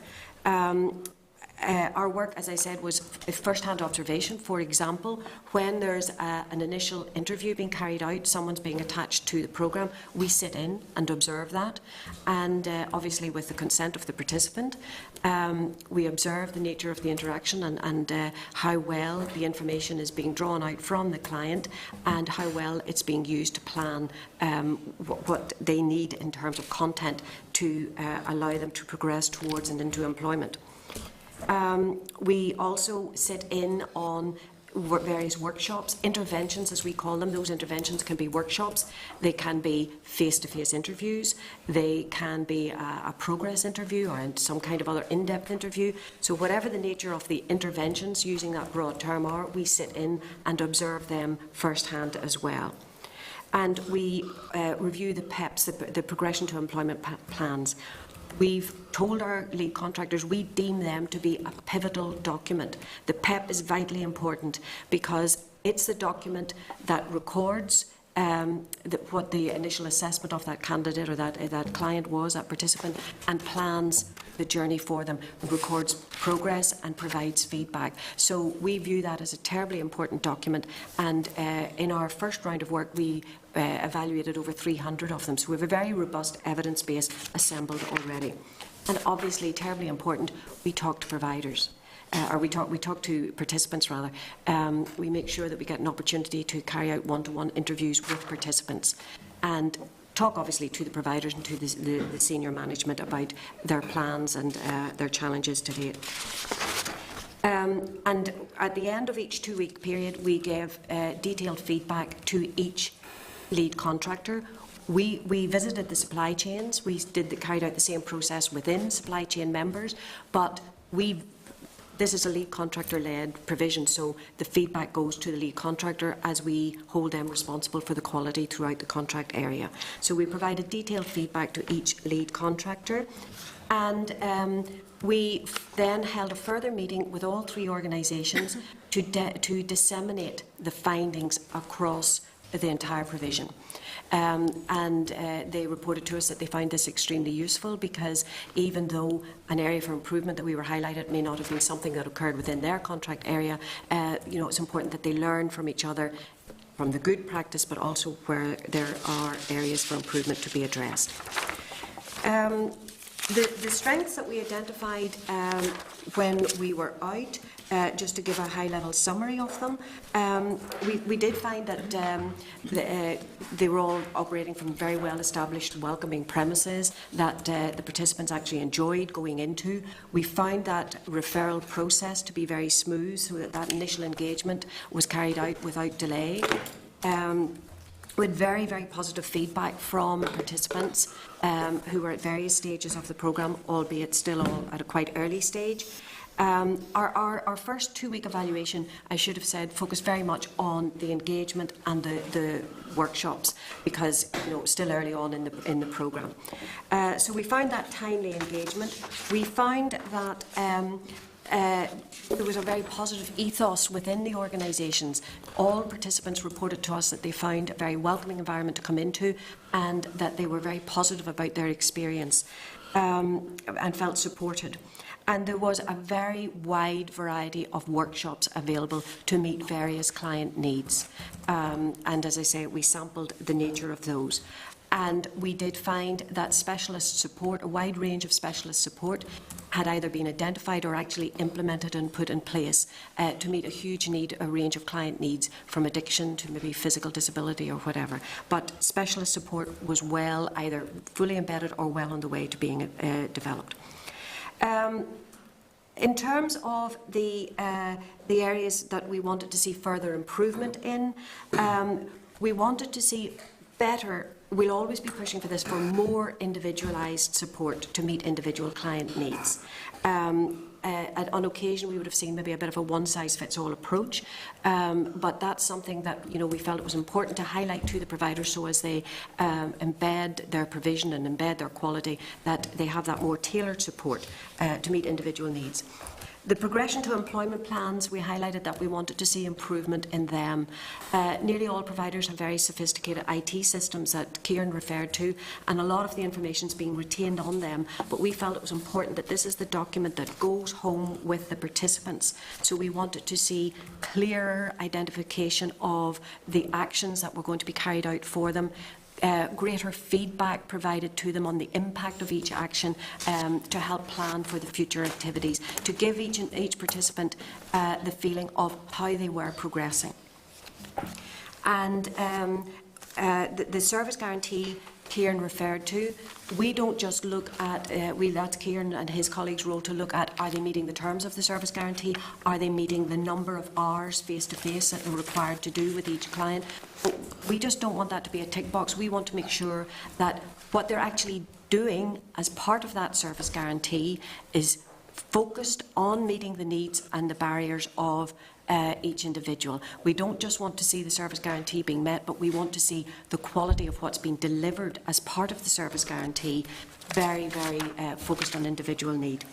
Our work, as I said, was first-hand observation. For example, when there's an initial interview being carried out, someone's being attached to the programme, we sit in and observe that, and obviously with the consent of the participant. We observe the nature of the interaction and how well the information is being drawn out from the client, and how well it's being used to plan what they need in terms of content to allow them to progress towards and into employment. We also sit in on various workshops, interventions as we call them. Those interventions can be workshops, they can be face-to-face interviews, they can be a progress interview or some kind of other in-depth interview. So whatever the nature of the interventions, using that broad term, are, we sit in and observe them firsthand as well. And we review the PEPs, the Progression to Employment plans. We've told our lead contractors we deem them to be a pivotal document. The PEP is vitally important because it's the document that records what the initial assessment of that candidate or that client was, that participant, and plans the journey for them, records progress and provides feedback. So we view that as a terribly important document, and in our first round of work we evaluated over 300 of them. So we have a very robust evidence base assembled already. And obviously, terribly important, we talk to providers. Or we talk to participants rather. We make sure that we get an opportunity to carry out one-to-one interviews with participants, and talk obviously to the providers and to the senior management about their plans and their challenges to date. And at the end of each 2-week period, we gave detailed feedback to each lead contractor. We visited the supply chains. We carried out the same process within supply chain members, but this is a lead contractor-led provision, so the feedback goes to the lead contractor as we hold them responsible for the quality throughout the contract area. So we provided detailed feedback to each lead contractor, and we then held a further meeting with all 3 organisations to disseminate the findings across the entire provision. They reported to us that they find this extremely useful, because even though an area for improvement that we were highlighted may not have been something that occurred within their contract area, it's important that they learn from each other, from the good practice, but also where there are areas for improvement to be addressed. The strengths that we identified when we were out, just to give a high-level summary of them, we did find that they were all operating from very well-established, welcoming premises that the participants actually enjoyed going into. We found that referral process to be very smooth, so that initial engagement was carried out without delay. We had very, very positive feedback from participants who were at various stages of the programme, albeit still all at a quite early stage. Our first 2-week evaluation, I should have said, focused very much on the engagement and the workshops, because it was still early on in the programme. So we found that timely engagement. We found that there was a very positive ethos within the organisations. All participants reported to us that they found a very welcoming environment to come into, and that they were very positive about their experience and felt supported. And there was a very wide variety of workshops available to meet various client needs. And as I say, we sampled the nature of those. And we did find that specialist support, a wide range of specialist support, had either been identified or actually implemented and put in place to meet a huge need, a range of client needs, from addiction to maybe physical disability or whatever. But specialist support was well, either fully embedded or well on the way to being developed. In terms of the areas that we wanted to see further improvement in, we wanted to see better. We'll always be pushing for this, for more individualised support to meet individual client needs. On occasion, we would have seen maybe a bit of a one-size-fits-all approach, but that's something that we felt it was important to highlight to the providers, so as they embed their provision and embed their quality, that they have that more tailored support to meet individual needs. The progression to employment plans, we highlighted that we wanted to see improvement in them. Nearly all providers have very sophisticated IT systems that Kieran referred to, and a lot of the information is being retained on them, but we felt it was important that this is the document that goes home with the participants. So we wanted to see clearer identification of the actions that were going to be carried out for them, greater feedback provided to them on the impact of each action, to help plan for the future activities, to give each participant the feeling of how they were progressing. And the service guarantee Kieran referred to, we don't just look at, that's Kieran and his colleagues' role to look at, are they meeting the terms of the service guarantee, are they meeting the number of hours face-to-face that they're required to do with each client. But we just don't want that to be a tick box. We want to make sure that what they're actually doing as part of that service guarantee is focused on meeting the needs and the barriers of each individual. We don't just want to see the service guarantee being met, but we want to see the quality of what's being delivered as part of the service guarantee very, very focused on individual need.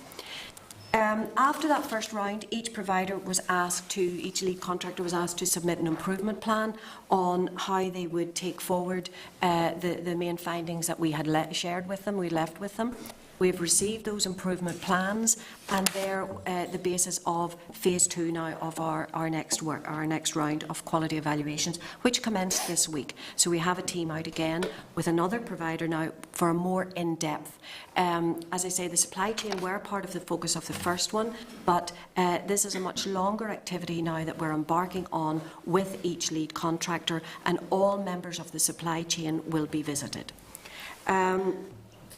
After that first round, each lead contractor was asked to submit an improvement plan on how they would take forward the main findings that we had shared with them, we left with them. We've received those improvement plans, and they're the basis of phase 2 now of our next round of quality evaluations, which commenced this week. So we have a team out again with another provider now for a more in-depth. As I say, the supply chain were part of the focus of the first one, but this is a much longer activity now that we're embarking on with each lead contractor, and all members of the supply chain will be visited.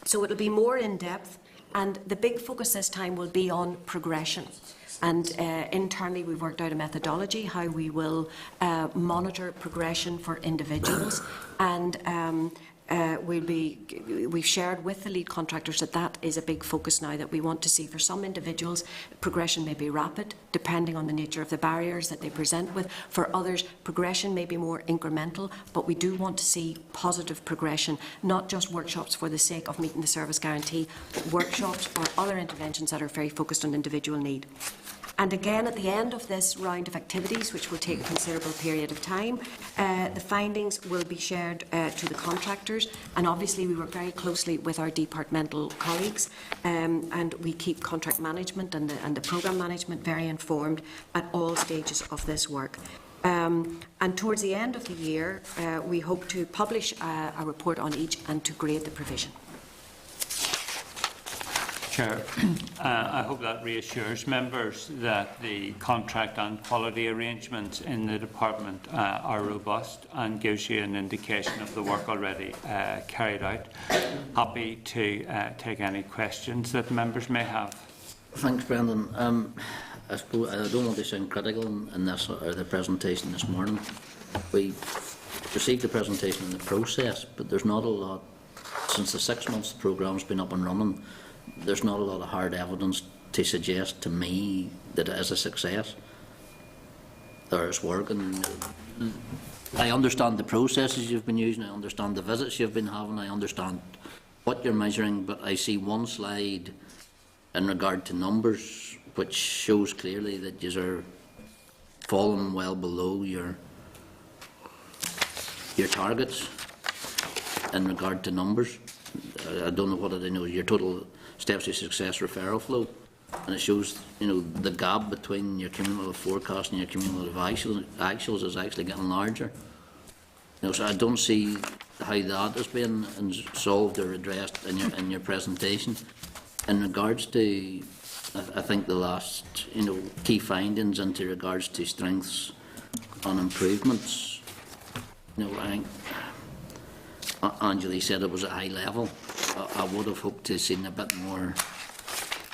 So it'll be more in-depth, and the big focus this time will be on progression. And internally, we've worked out a methodology how we will monitor progression for individuals, and we've shared with the lead contractors that is a big focus now, that we want to see for some individuals progression may be rapid depending on the nature of the barriers that they present with. For others, progression may be more incremental, but we do want to see positive progression, not just workshops for the sake of meeting the service guarantee, but workshops or other interventions that are very focused on individual need. And again, at the end of this round of activities, which will take a considerable period of time, the findings will be shared to the contractors, and obviously we work very closely with our departmental colleagues, and we keep contract management and the programme management very informed at all stages of this work. And towards the end of the year, we hope to publish a report on each and to grade the provision. Chair, I hope that reassures members that the contract and quality arrangements in the department are robust and gives you an indication of the work already carried out. Happy to take any questions that members may have. Thanks, Brendan. I suppose I don't want to sound critical in this or the presentation this morning. We received the presentation in the process, but there's not a lot since the 6 months the programme's been up and running. There's not a lot of hard evidence to suggest to me that it is a success or it's working. I understand the processes you've been using, I understand the visits you've been having, I understand what you're measuring, but I see one slide in regard to numbers which shows clearly that you are falling well below your targets in regard to numbers. I don't know what it is, your total steps to success referral flow, and it shows the gap between your cumulative forecast and your cumulative actuals is actually getting larger. So I don't see how that has been solved or addressed in your presentation. In regards to, I think the last key findings into regards to strengths and improvements, I think Anjali said it was at high level. I would have hoped to have seen a bit more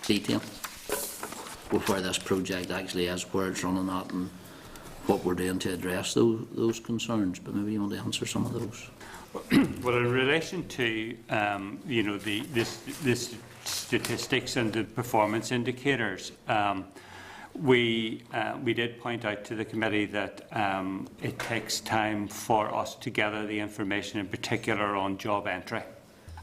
detail with where this project actually is, where it's running at, and what we're doing to address those concerns. But maybe you want to answer some of those. Well, in relation to the statistics and the performance indicators, we did point out to the committee that it takes time for us to gather the information, in particular on job entry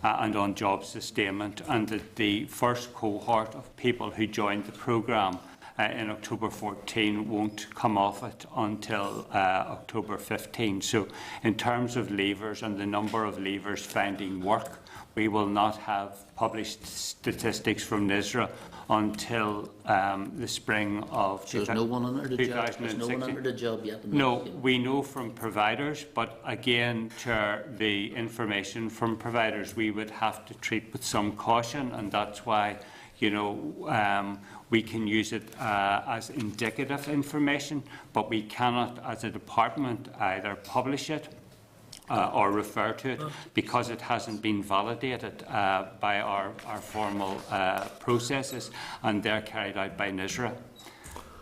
and on job sustainment, and that the first cohort of people who joined the programme in October 14 won't come off it until October 15. So in terms of leavers and the number of leavers finding work, we will not have published statistics from NISRA until the spring of 2016. There's no one under the job. There's no one under the job yet. No, we know from providers, but again, Chair, the information from providers we would have to treat with some caution, and that's why, we can use it as indicative information, but we cannot, as a department, either publish it or refer to it because it hasn't been validated by our formal processes, and they're carried out by NISRA.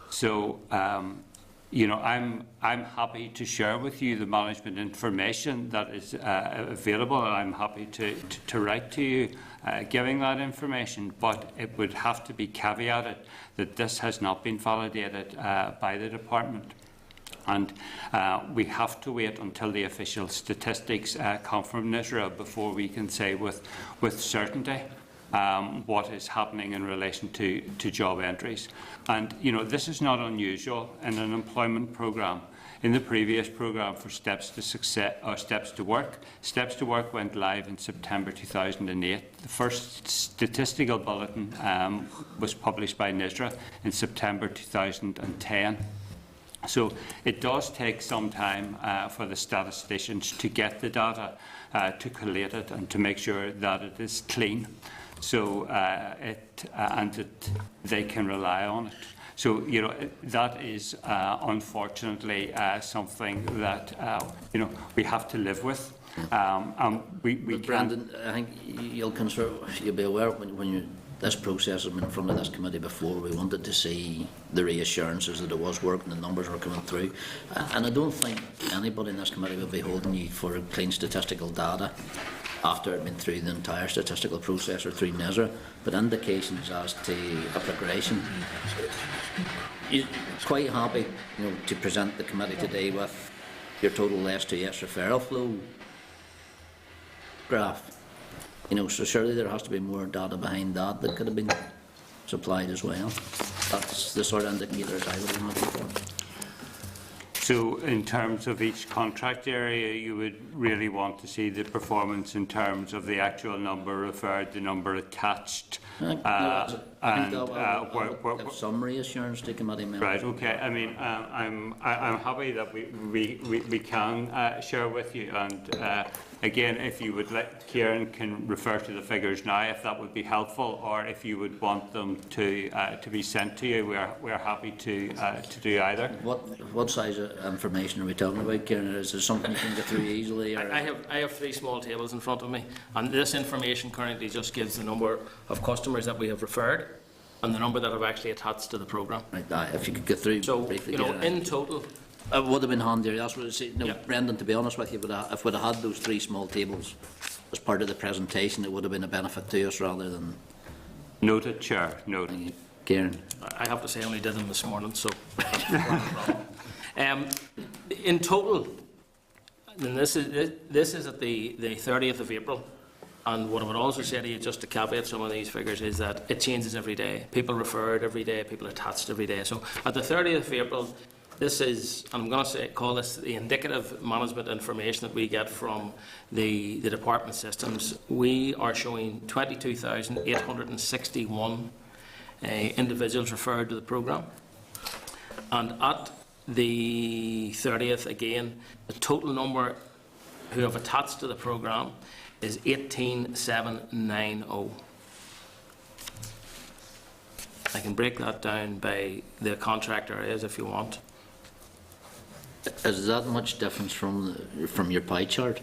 So, I'm happy to share with you the management information that is available, and I'm happy to write to you giving that information, but it would have to be caveated that this has not been validated by the department. And we have to wait until the official statistics come from NISRA before we can say with certainty what is happening in relation to job entries. And, this is not unusual in an employment programme. in the previous programme for Steps to Success or Steps to Work. Steps to Work went live in September 2008. The first statistical bulletin was published by NISRA in September 2010. So it does take some time for the statisticians to get the data, to collate it, and to make sure that it is clean, so and that they can rely on it. So, you know, that is unfortunately something that we have to live with. We Brendan, I think you'll be aware when this process has been in front of this committee before. We wanted to see the reassurances that it was working, the numbers were coming through, and I don't think anybody in this committee will be holding you for clean statistical data after it had been through the entire statistical process or through NISRA, but indications as to a progression. You're quite happy, to present the committee today with your total S2S referral flow graph. So surely there has to be more data behind that could have been supplied as well. That's the sort of indicators I would be looking for. So in terms of each contract area, you would really want to see the performance in terms of the actual number referred, the number attached, give some reassurance to committee members. Right. Okay. I mean, I'm happy that we can share with you, and again, if you would like, Kieran can refer to the figures now, if that would be helpful, or if you would want them to be sent to you, we're happy to do either. What size of information are we talking about, Kieran? Is there something you can get through easily? Or? I have 3 small tables in front of me, and this information currently just gives the number of customers that we have referred and the number that have actually attached to the programme. Right, if you could get through briefly. In total, it would have been handier. That's what I say. Brendan, to be honest with you, if we'd have had those 3 small tables as part of the presentation, it would have been a benefit to us rather than. Noted, Chair. Noted. Kieran. I have to say I only did them this morning, so. In total, and this is at the 30th of April, and what I would also say to you, just to caveat some of these figures, is that it changes every day. People referred every day, people attached every day. So at the 30th of April, this is, and I'm going to call this the indicative management information that we get from the department systems. We are showing 22,861 individuals referred to the programme. And at the 30th, again, the total number who have attached to the programme is 18,790. I can break that down by the contract areas if you want. Is that much difference from your pie chart?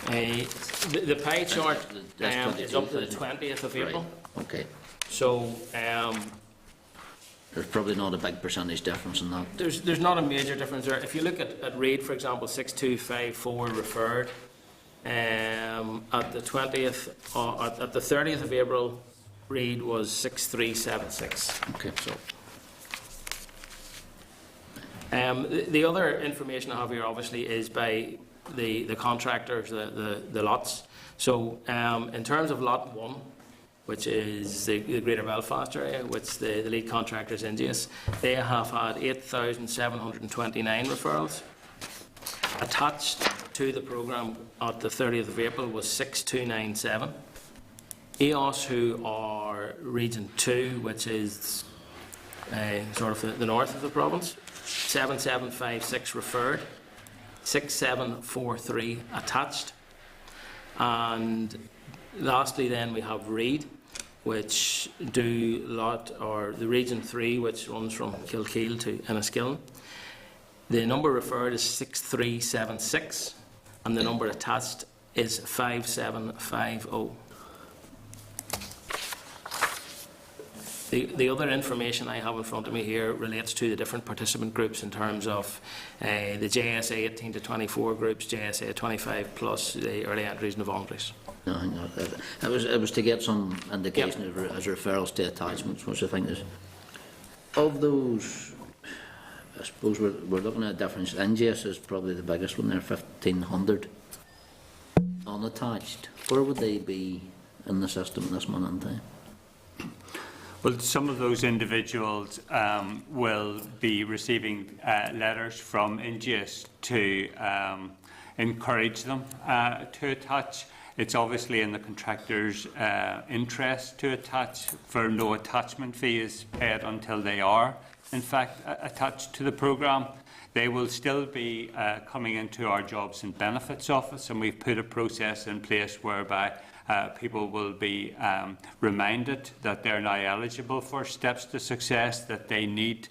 The pie chart is up to the 20th of April. Right. Okay. So there's probably not a big percentage difference in that. There's not a major difference there. If you look at Reid, for example, 6254 referred. At the 20th, at the 30th of April, Reid was 6376. Okay. So. The other information I have here, obviously, is by the contractors, the lots. So, in terms of Lot 1, which is the Greater Belfast area, which the lead contractor is Indias, they have had 8,729 referrals. Attached to the programme at the 30th of April was 6,297. EOS, who are Region 2, which is sort of the north of the province, 7,756 referred, 6,743 attached. And lastly then we have Reid, which do the Region 3, which runs from Kilkeel to Enniskillen. The number referred is 6376 and the number attached is 5750. The other information I have in front of me here relates to the different participant groups in terms of the JSA 18 to 24 groups, JSA 25 plus the early entries and the voluntaries. No, it was to get some indication as referrals to attachments, which I think is of those. I suppose we're looking at a difference. NGS is probably the biggest one there, 1,500 unattached. Where would they be in the system at this moment in time? Well, some of those individuals will be receiving letters from NGS to encourage them to attach. It's obviously in the contractor's interest to attach, for no attachment fee is paid until they are, in fact, attached to the programme. They will still be coming into our Jobs and Benefits office, and we've put a process in place whereby people will be reminded that they're now eligible for Steps to Success, that they need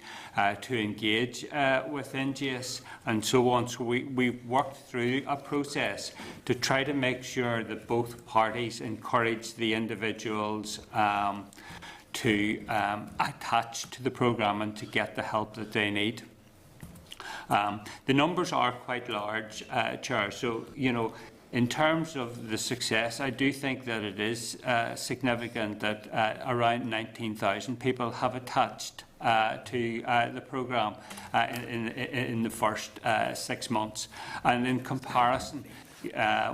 to engage with NGS, and so on. So we've worked through a process to try to make sure that both parties encourage the individuals to attach to the programme and to get the help that they need. The numbers are quite large, Chair, so, you know, in terms of the success, I do think that it is significant that around 19,000 people have attached to the programme in the first 6 months. And in comparison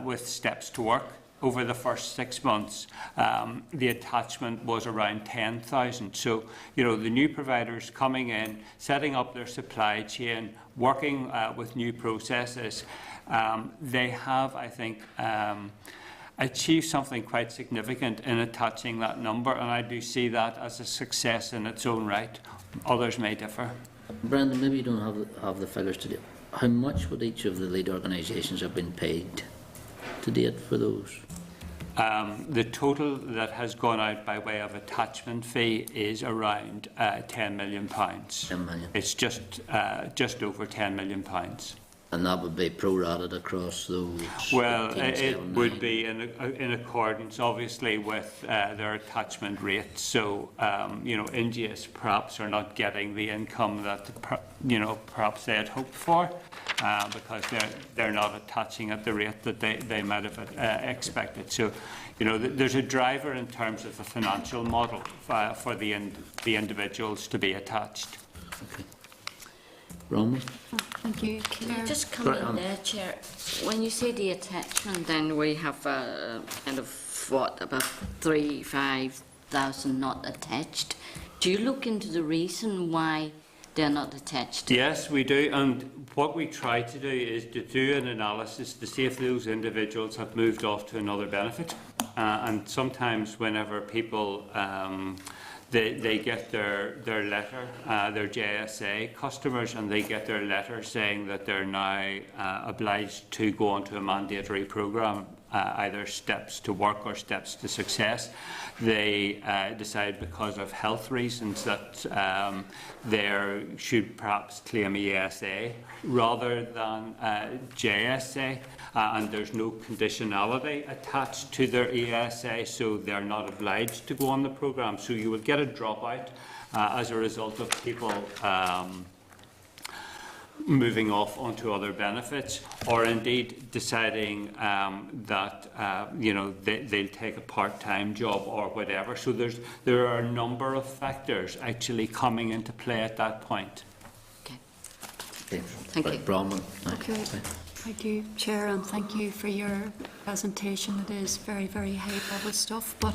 with Steps to Work, over the first 6 months, the attachment was around 10,000. So, you know, the new providers coming in, setting up their supply chain, working with new processes, they have, I think, achieved something quite significant in attaching that number, and I do see that as a success in its own right. Others may differ. Brendan, maybe you don't have the figures to do. How much would each of the lead organisations have been paid to date for those? The total that has gone out by way of attachment fee is around £10 million. 10 million. It's just over £10 million. And that would be prorated across those? Well, 18, it 7, would 9. be in accordance, obviously, with their attachment rate. So, you know, NGS perhaps are not getting the income that, you know, perhaps they had hoped for, because they're not attaching at the rate that they might have expected. So, you know, there's a driver in terms of the financial model for the individuals to be attached. Okay. Roman? Thank you, Can I Claire. just come in there, Chair? When you say the attachment, then we have kind of, what, about 5,000 not attached. Do you look into the reason why they're not attached? Yes, we do, and what we try to do is to do an analysis to see if those individuals have moved off to another benefit. And sometimes whenever people they get their letter, their JSA customers, and they get their letter saying that they're now obliged to go onto a mandatory programme, either Steps to Work or Steps to Success. They decide because of health reasons that they should perhaps claim ESA rather than JSA, and there's no conditionality attached to their ESA, so they're not obliged to go on the programme. So you will get a dropout as a result of people moving off onto other benefits, or indeed deciding that you know, they'll take a part-time job or whatever. So there are a number of factors actually coming into play at that point. Okay. Okay. Thank you. Bronwyn. Okay. Thank you, Chair, and thank you for your presentation. It is very, very high-level stuff. But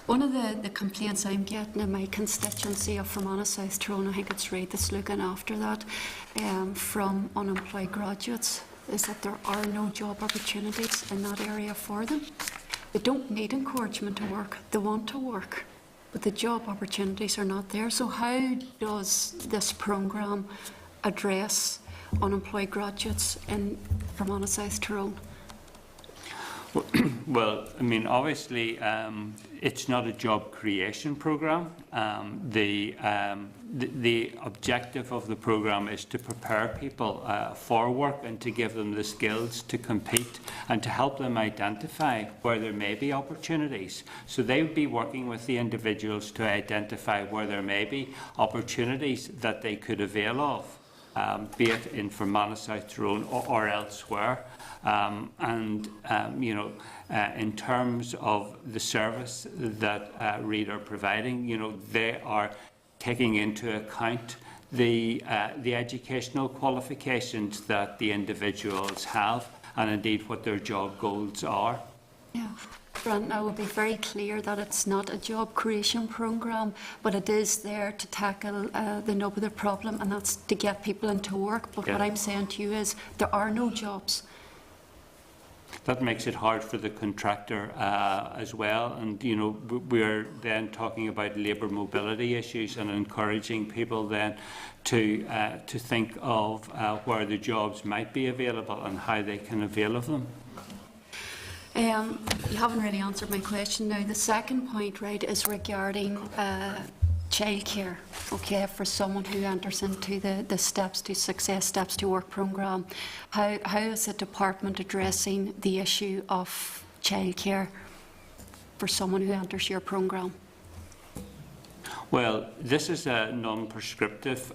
one of the complaints I'm getting in my constituency of Fermanagh South Tyrone, I think it's Reid that's looking after that, from unemployed graduates, is that there are no job opportunities in that area for them. They don't need encouragement to work, they want to work, but the job opportunities are not there. So how does this programme address unemployed graduates in Fermanagh South Tyrone? Well, I mean, obviously, it's not a job creation programme. The objective of the programme is to prepare people for work and to give them the skills to compete and to help them identify where there may be opportunities. So they would be working with the individuals to identify where there may be opportunities that they could avail of, be it in Fermanagh South Tyrone or elsewhere. You know, in terms of the service that Reid are providing, you know, they are taking into account the educational qualifications that the individuals have, and indeed what their job goals are. Yeah. Brent, I will be very clear that it's not a job creation programme, but it is there to tackle the nub of the problem, and that's to get people into work. But what I'm saying to you is there are no jobs. That makes it hard for the contractor as well, and you know, we're then talking about labour mobility issues and encouraging people then to think of where the jobs might be available and how they can avail of them. You haven't really answered my question now. The second point, right, is regarding childcare, okay, for someone who enters into the Steps to Success, Steps to Work programme. How is the department addressing the issue of childcare for someone who enters your programme? Well, this is a non-prescriptive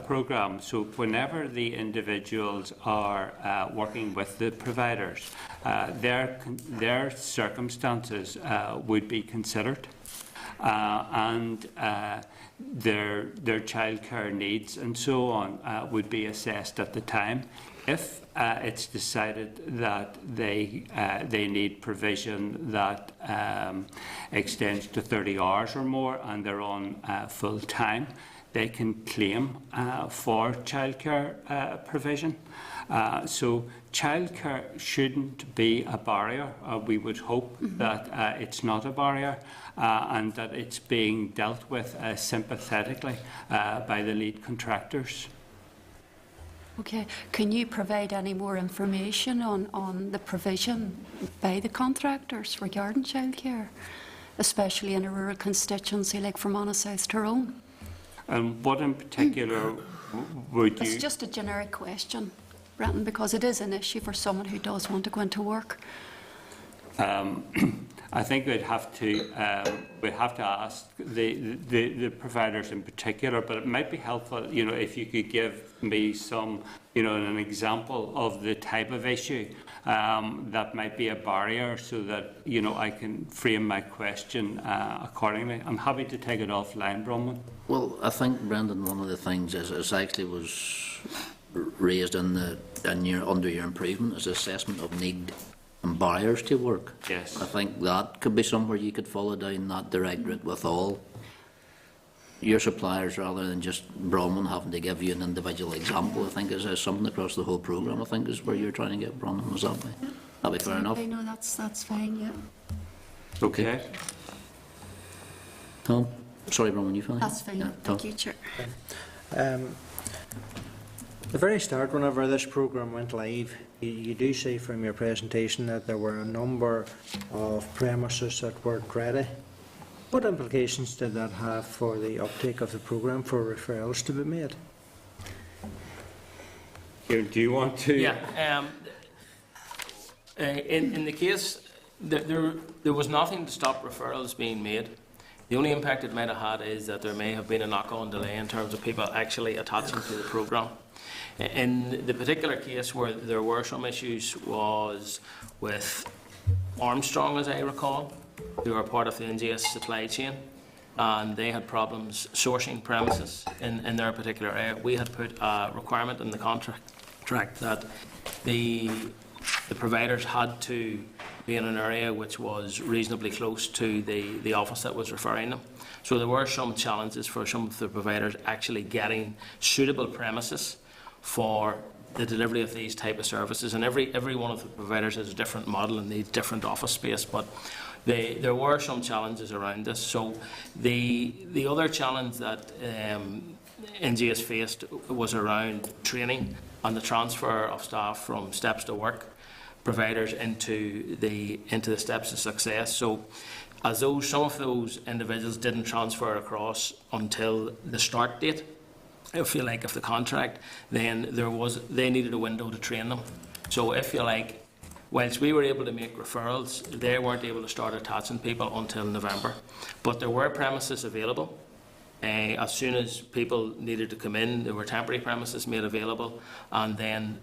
programme, so whenever the individuals are working with the providers, their circumstances would be considered, and their childcare needs and so on would be assessed at the time. If it's decided that they need provision that extends to 30 hours or more and they're on full time, they can claim for childcare provision. So childcare shouldn't be a barrier. We would hope that it's not a barrier and that it's being dealt with sympathetically by the lead contractors. Okay. Can you provide any more information on the provision by the contractors regarding childcare, especially in a rural constituency like Fermanagh South Tyrone? And what in particular would you... It's just a generic question, Brenton, because it is an issue for someone who does want to go into work. I think we'd have to ask the providers in particular, but it might be helpful, you know, if you could give me some, you know, an example of the type of issue that might be a barrier, so that, you know, I can frame my question accordingly. I'm happy to take it offline, Bronwyn. Well, I think, Brendan, one of the things is actually was raised under your improvement is assessment of need and barriers to work. Yes. I think that could be somewhere you could follow down that direct route with all your suppliers, rather than just Bronwyn having to give you an individual example. I think is something across the whole programme. I think is where you're trying to get Bronwyn. Was that way? That'd be fair enough. No, that's fine. Yeah. Okay. Tom, sorry, Bronwyn, you fine? That's fine. Yeah, Thank you, Chair. The very start, whenever this programme went live, you do see from your presentation that there were a number of premises that weren't ready. What implications did that have for the uptake of the programme for referrals to be made? Do you want to? Yeah. In the case, there was nothing to stop referrals being made. The only impact it might have had is that there may have been a knock-on delay in terms of people actually attaching to the programme. In the particular case where there were some issues was with Armstrong, as I recall, who are part of the NGS supply chain, and they had problems sourcing premises in their particular area. We had put a requirement in the contract that the providers had to be in an area which was reasonably close to the office that was referring them. So there were some challenges for some of the providers actually getting suitable premises for the delivery of these type of services, and every one of the providers has a different model and needs different office space, but there were some challenges around this. So the other challenge that NGS faced was around training and the transfer of staff from Steps to Work providers into the Steps to Success. So as some of those individuals didn't transfer across until the start date, if you like, of the contract, then they needed a window to train them. So if you like, whilst we were able to make referrals, they weren't able to start attaching people until November. But there were premises available. As soon as people needed to come in, there were temporary premises made available, and then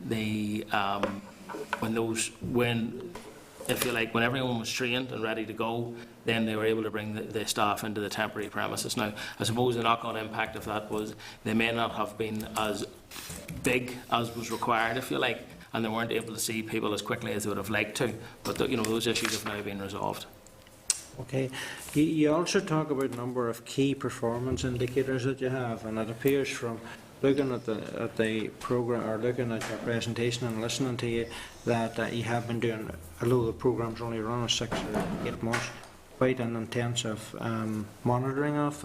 when everyone was trained and ready to go, then they were able to bring the staff into the temporary premises. Now, I suppose the knock-on impact of that was they may not have been as big as was required, if you like, and they weren't able to see people as quickly as they would have liked to. But those issues have now been resolved. Okay. You also talk about a number of key performance indicators that you have, and it appears from looking at the program, or looking at your presentation and listening to you, that you have been doing, although the program's only run 6 or 8 months, quite an intensive monitoring of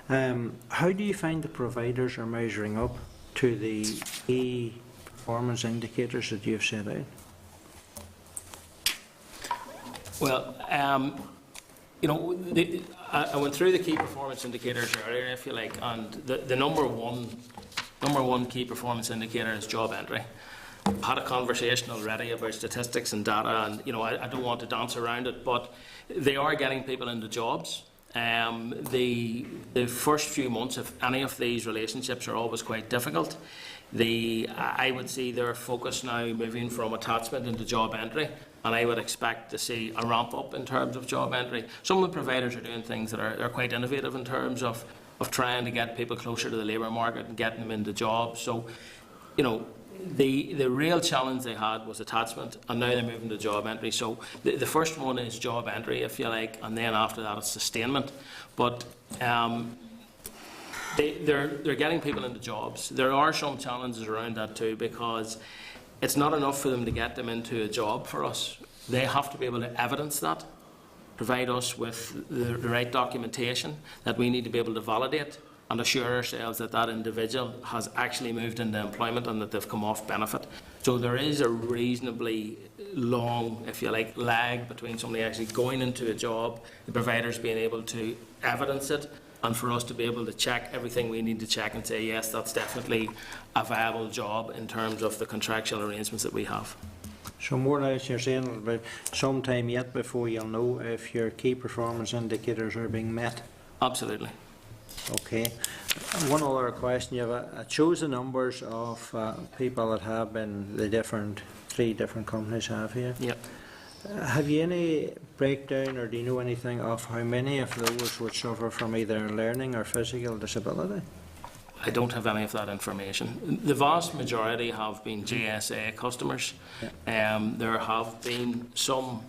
them. How do you find the providers are measuring up to the key performance indicators that you've set out? Well, you know, I went through the key performance indicators earlier, if you like, and the number one key performance indicator is job entry. I've had a conversation already about statistics and data, and you know, I don't want to dance around it, but they are getting people into jobs. The first few months of any of these relationships are always quite difficult. I would see their focus now moving from attachment into job entry, and I would expect to see a ramp up in terms of job entry. Some of the providers are doing things that are quite innovative in terms of trying to get people closer to the labour market and getting them into jobs. So, you know, the real challenge they had was attachment, and now they're moving to job entry. So the first one is job entry, if you like, and then after that it's sustainment. But they're getting people into jobs. There are some challenges around that too, because it's not enough for them to get them into a job for us. They have to be able to evidence that, provide us with the right documentation that we need to be able to validate and assure ourselves that that individual has actually moved into employment and that they've come off benefit. So there is a reasonably long, if you like, lag between somebody actually going into a job, the providers being able to evidence it, and for us to be able to check everything we need to check and say, yes, that's definitely a viable job in terms of the contractual arrangements that we have. So more or less you're saying about some time yet before you'll know if your key performance indicators are being met? Absolutely. Okay. One other question. You have it shows the numbers of people that have been the 3 different companies have here. Yep. Have you any breakdown, or do you know anything of how many of those would suffer from either learning or physical disability? I don't have any of that information. The vast majority have been GSA customers. There have been some,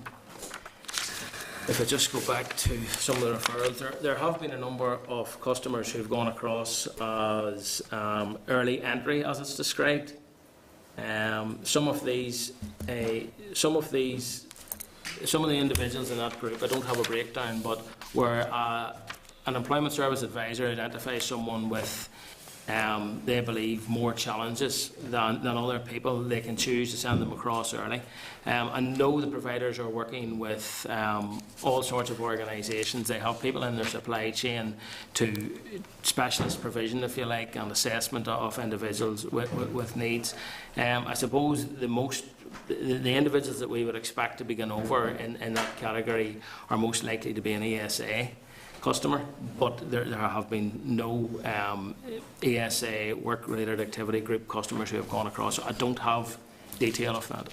if I just go back to some of the referrals, there have been a number of customers who've gone across as early entry, as it's described. Some of the individuals in that group, I don't have a breakdown, but where an employment service advisor identifies someone with, they believe, more challenges than other people, they can choose to send them across early. I know the providers are working with all sorts of organisations. They have people in their supply chain to specialist provision, if you like, and assessment of individuals with needs. I suppose the individuals that we would expect to begin over in that category are most likely to be an ESA customer, but there have been no ESA work-related activity group customers who have gone across. So I don't have detail of that.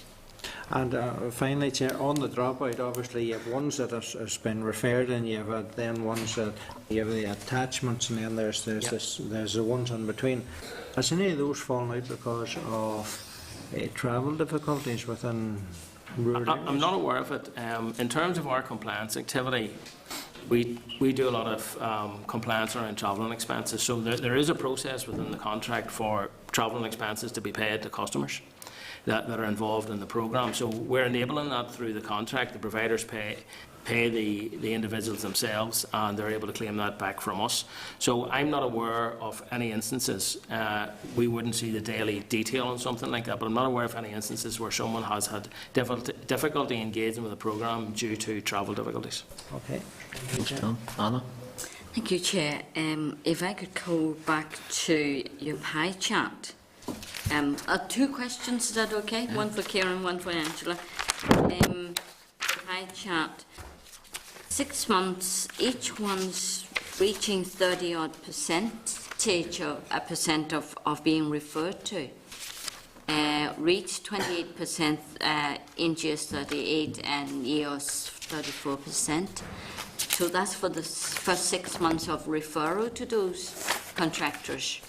And finally, Chair, on the dropout, obviously you have ones that has been referred, and you have then ones that you have the attachments, and then there's the ones in between. Has any of those fallen out because of travel difficulties within rural areas? I'm not aware of it. In terms of our compliance activity, we do a lot of compliance around travel and expenses. So there is a process within the contract for travel and expenses to be paid to customers that are involved in the programme. So we're enabling that through the contract. The providers pay the individuals themselves, and they're able to claim that back from us. So I'm not aware of any instances. We wouldn't see the daily detail on something like that, but I'm not aware of any instances where someone has had difficulty engaging with the programme due to travel difficulties. Okay. Thanks, Tom. Anna? Thank you, Chair. If I could go back to your pie chart. 2 questions, is that okay? Yeah. One for Kieran, one for Angela. Pie chart. 6 months, each one's reaching 30-odd% of a percent of being referred to. Reached 28% in GS 38 and EOS 34%. So that's for the first 6 months of referral to those contractors.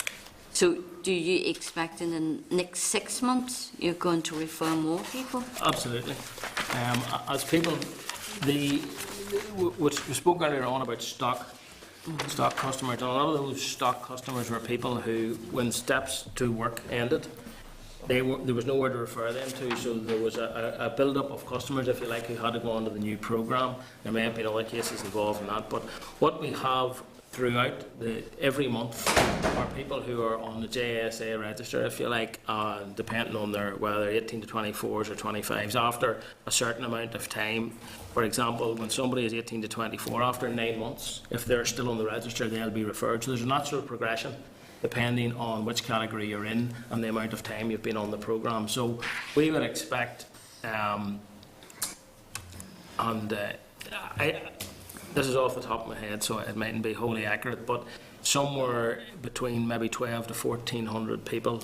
So do you expect in the next 6 months you're going to refer more people? Absolutely. As people, the we spoke earlier on about stock customers, and a lot of those stock customers were people who, when steps to work ended, there was nowhere to refer them to, so there was a build-up of customers, if you like, who had to go on to the new programme. There may have been other cases involved in that, but what we have throughout every month are people who are on the JSA register, if you like, depending on whether they're 18 to 24s or 25s, after a certain amount of time. For example, when somebody is 18 to 24, after 9 months, if they're still on the register, they'll be referred. So there's a natural progression depending on which category you're in and the amount of time you've been on the programme. So we would expect, this is off the top of my head, so it mightn't be wholly accurate, but somewhere between maybe 1,200 to 1,400 people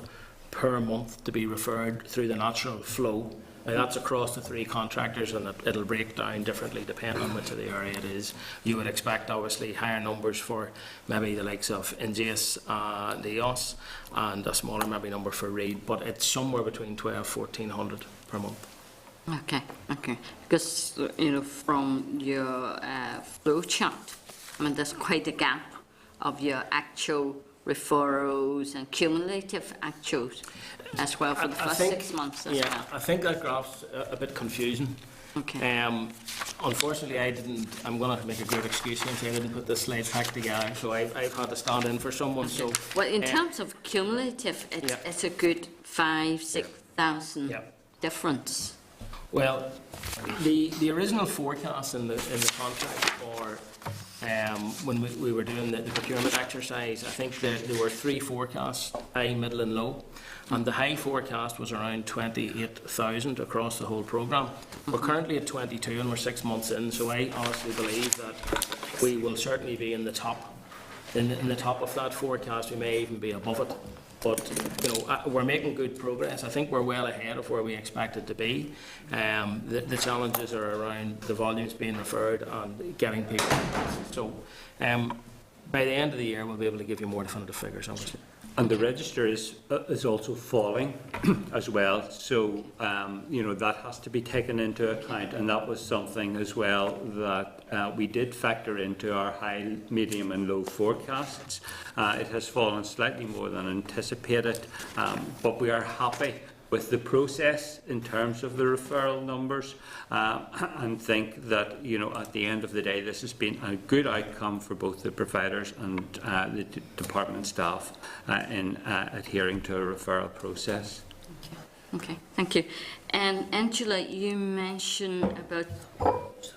per month to be referred through the natural flow. Now, that's across the 3 contractors, and it'll break down differently depending on which of the area it is. You would expect, obviously, higher numbers for maybe the likes of Ingeus and EOS, and a smaller maybe number for Reed, but it's somewhere between 1,200 to 1,400 per month. Okay. Because, from your flow chart, I mean, there's quite a gap of your actual referrals and cumulative actuals as well for the first 6 months as well. I think that graph's a bit confusing. Okay. Unfortunately, I'm going to make a great excuse and say I didn't put this slide pack together, so I've had to stand in for someone. Okay. So, well, in terms of cumulative, it's a good 5,000-6,000 difference. Well, the original forecast in the contract for when we were doing the procurement exercise, I think there were 3 forecasts, high, middle and low, and the high forecast was around 28,000 across the whole programme. We're currently at 22 and we're 6 months in, so I honestly believe that we will certainly be in the top of that forecast. We may even be above it. But we're making good progress. I think we're well ahead of where we expected to be. The challenges are around the volumes being referred and getting people. So by the end of the year, we'll be able to give you more definitive figures, obviously. And the register is also falling as well, so that has to be taken into account, and that was something as well that we did factor into our high, medium and low forecasts. It has fallen slightly more than anticipated, but we are happy with the process in terms of the referral numbers, and think that at the end of the day this has been a good outcome for both the providers and the department staff in adhering to a referral process. Okay, thank you. And Angela, you mentioned about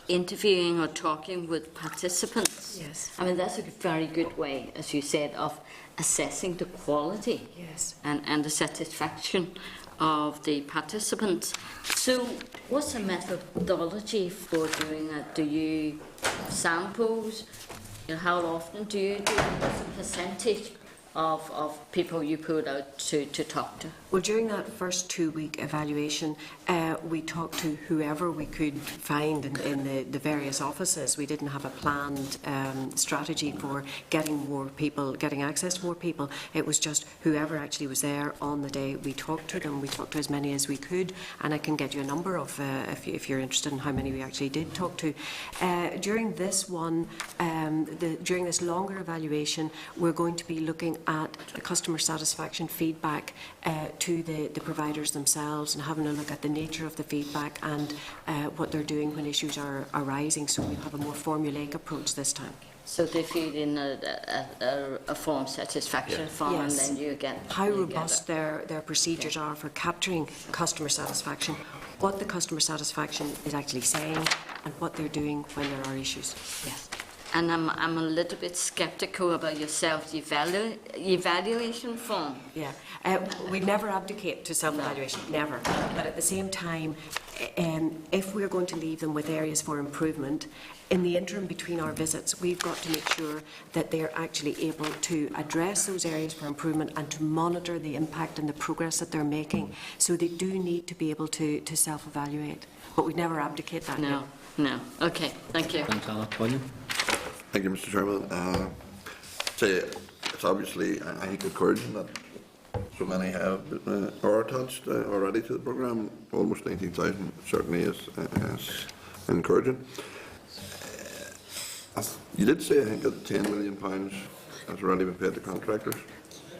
interviewing or talking with participants. Yes. I mean, that's a very good way, as you said, of assessing the quality and the satisfaction of the participants. So what's the methodology for doing that? Do you samples? How often do you do? What's the percentage of people you put out to talk to? Well, during that first 2-week evaluation, we talked to whoever we could find in the various offices. We didn't have a planned strategy for getting more people, getting access to more people. It was just whoever actually was there on the day. We talked to them. We talked to as many as we could, and I can get you a number of, if you're interested in how many we actually did talk to. During this one, during this longer evaluation, we're going to be looking at the customer satisfaction feedback to the providers themselves, and having a look at the nature of the feedback and what they're doing when issues are arising. So we have a more formulaic approach this time. So they feed in a form, satisfaction form, and then you get... How robust their procedures are for capturing customer satisfaction, what the customer satisfaction is actually saying, and what they're doing when there are issues. Yes. And I'm a little bit sceptical about your self-evaluation form. Yeah, we'd never abdicate to self-evaluation, never. But at the same time, if we're going to leave them with areas for improvement, in the interim between our visits, we've got to make sure that they're actually able to address those areas for improvement and to monitor the impact and the progress that they're making. So they do need to be able to self-evaluate. But we'd never abdicate that. No. Okay, thank you. Thanks, Alan. William? Thank you, Mr. Chairman. It's obviously, I think, encouraging that so many are attached already to the programme. Almost 19,000 certainly is encouraging. You did say, I think, that £10 million has already been paid to contractors.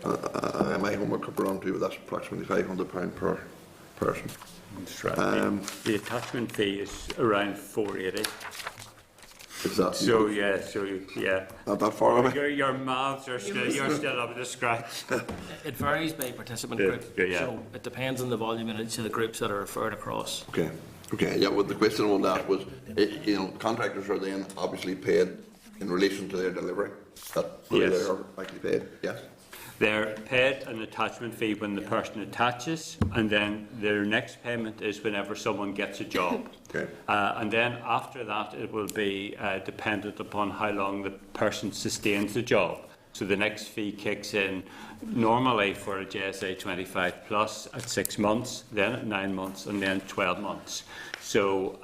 My homework up around too, but that's approximately £500 per person. That's right. The attachment fee is around 480. Is that So yeah. Not that far away? Your maths are you're still up to scratch. It varies by participant Yeah, group, yeah. so it depends on the volume in each of the groups that are referred across. Okay. Yeah. Well, the question on that was, contractors are then obviously paid in relation to their delivery. That's the way Yes. they are likely paid. Yes. They're paid an attachment fee when the person attaches, and then their next payment is whenever someone gets a job. Okay. And then after that, it will be dependent upon how long the person sustains the job. So the next fee kicks in normally for a JSA 25 plus at 6 months, then at 9 months, and then 12 months. So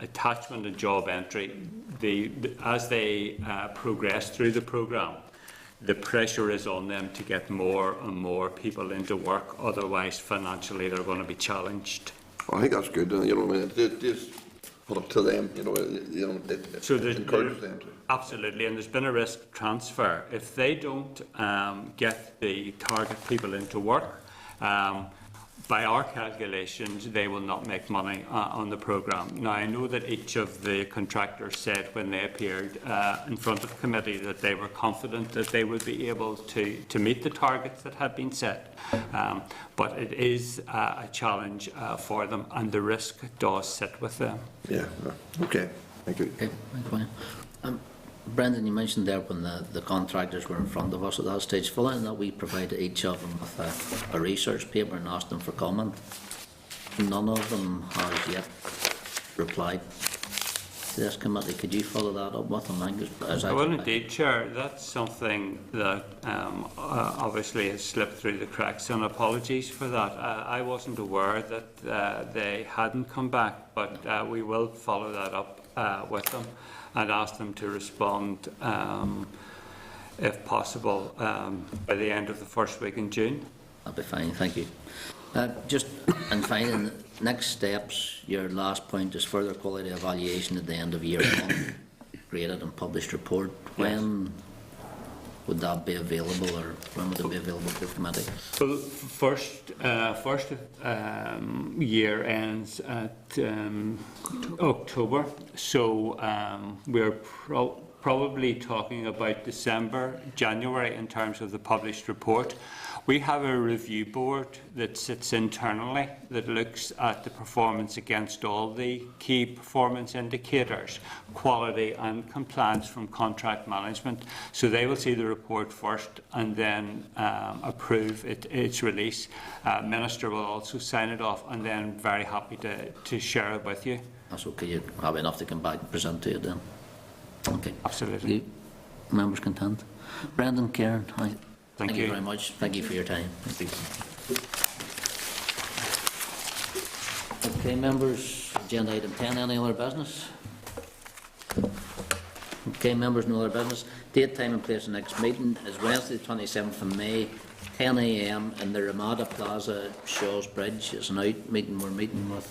attachment and job entry, as they progress through the programme, the pressure is on them to get more and more people into work. Otherwise, financially, they're going to be challenged. Well, I think that's good. It is put up to them. It encourages them to. Absolutely, and there's been a risk transfer. If they don't get the target people into work, by our calculations, they will not make money on the programme. Now, I know that each of the contractors said when they appeared in front of committee that they were confident that they would be able to meet the targets that had been set. But it is a challenge for them, and the risk does sit with them. Yeah. Okay. Thank you. Okay, thanks, William. Brendan, you mentioned there when the contractors were in front of us at that stage. Following that, we provided each of them with a research paper and asked them for comment. None of them has yet replied to this committee. Could you follow that up with them? Well, indeed, Chair. That's something that obviously has slipped through the cracks, and apologies for that. I wasn't aware that they hadn't come back, but we will follow that up with them and ask them to respond, if possible, by the end of the first week in June. That'll be fine, thank you. Just and finally, next steps, your last point is further quality evaluation at the end of year one, graded and published report. When would that be available, or when would it be available to the committee? Well, first year ends at October, so we're probably talking about December, January in terms of the published report. We have a review board that sits internally that looks at the performance against all the key performance indicators, quality and compliance from contract management. So they will see the report first and then approve its release. Minister will also sign it off, and then very happy to share it with you. That's okay, you have enough to come back and present to you then. Okay. Absolutely. You, members content? Brendan, Karen, Thank you very much. Thank you for your time. Thank you. Okay, members, agenda item 10, any other business? Okay, members, no other business. Date, time and place of next meeting is Wednesday, 27th of May, 10 a.m. in the Ramada Plaza, Shaw's Bridge. It's an out meeting. We're meeting with,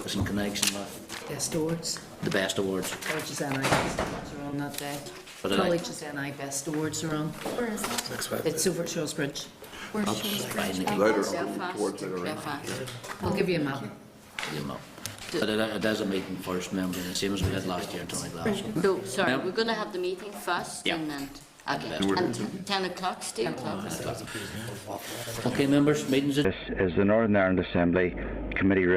it's in connection with Best Awards. the Best Awards. College's NI Best Awards are on that day. College's NI Best Awards are on. Where is that? It's over at Shaw's Bridge. Where's Shaw's Bridge? I'll give you a map. But it is a meeting first, remember, the same as we did last year in Tony Glass. So, sorry, we're going to have the meeting first, and then, okay, and 10 o'clock, stay o'clock. Okay, members, meetings. This is the Northern Ireland Assembly Committee room.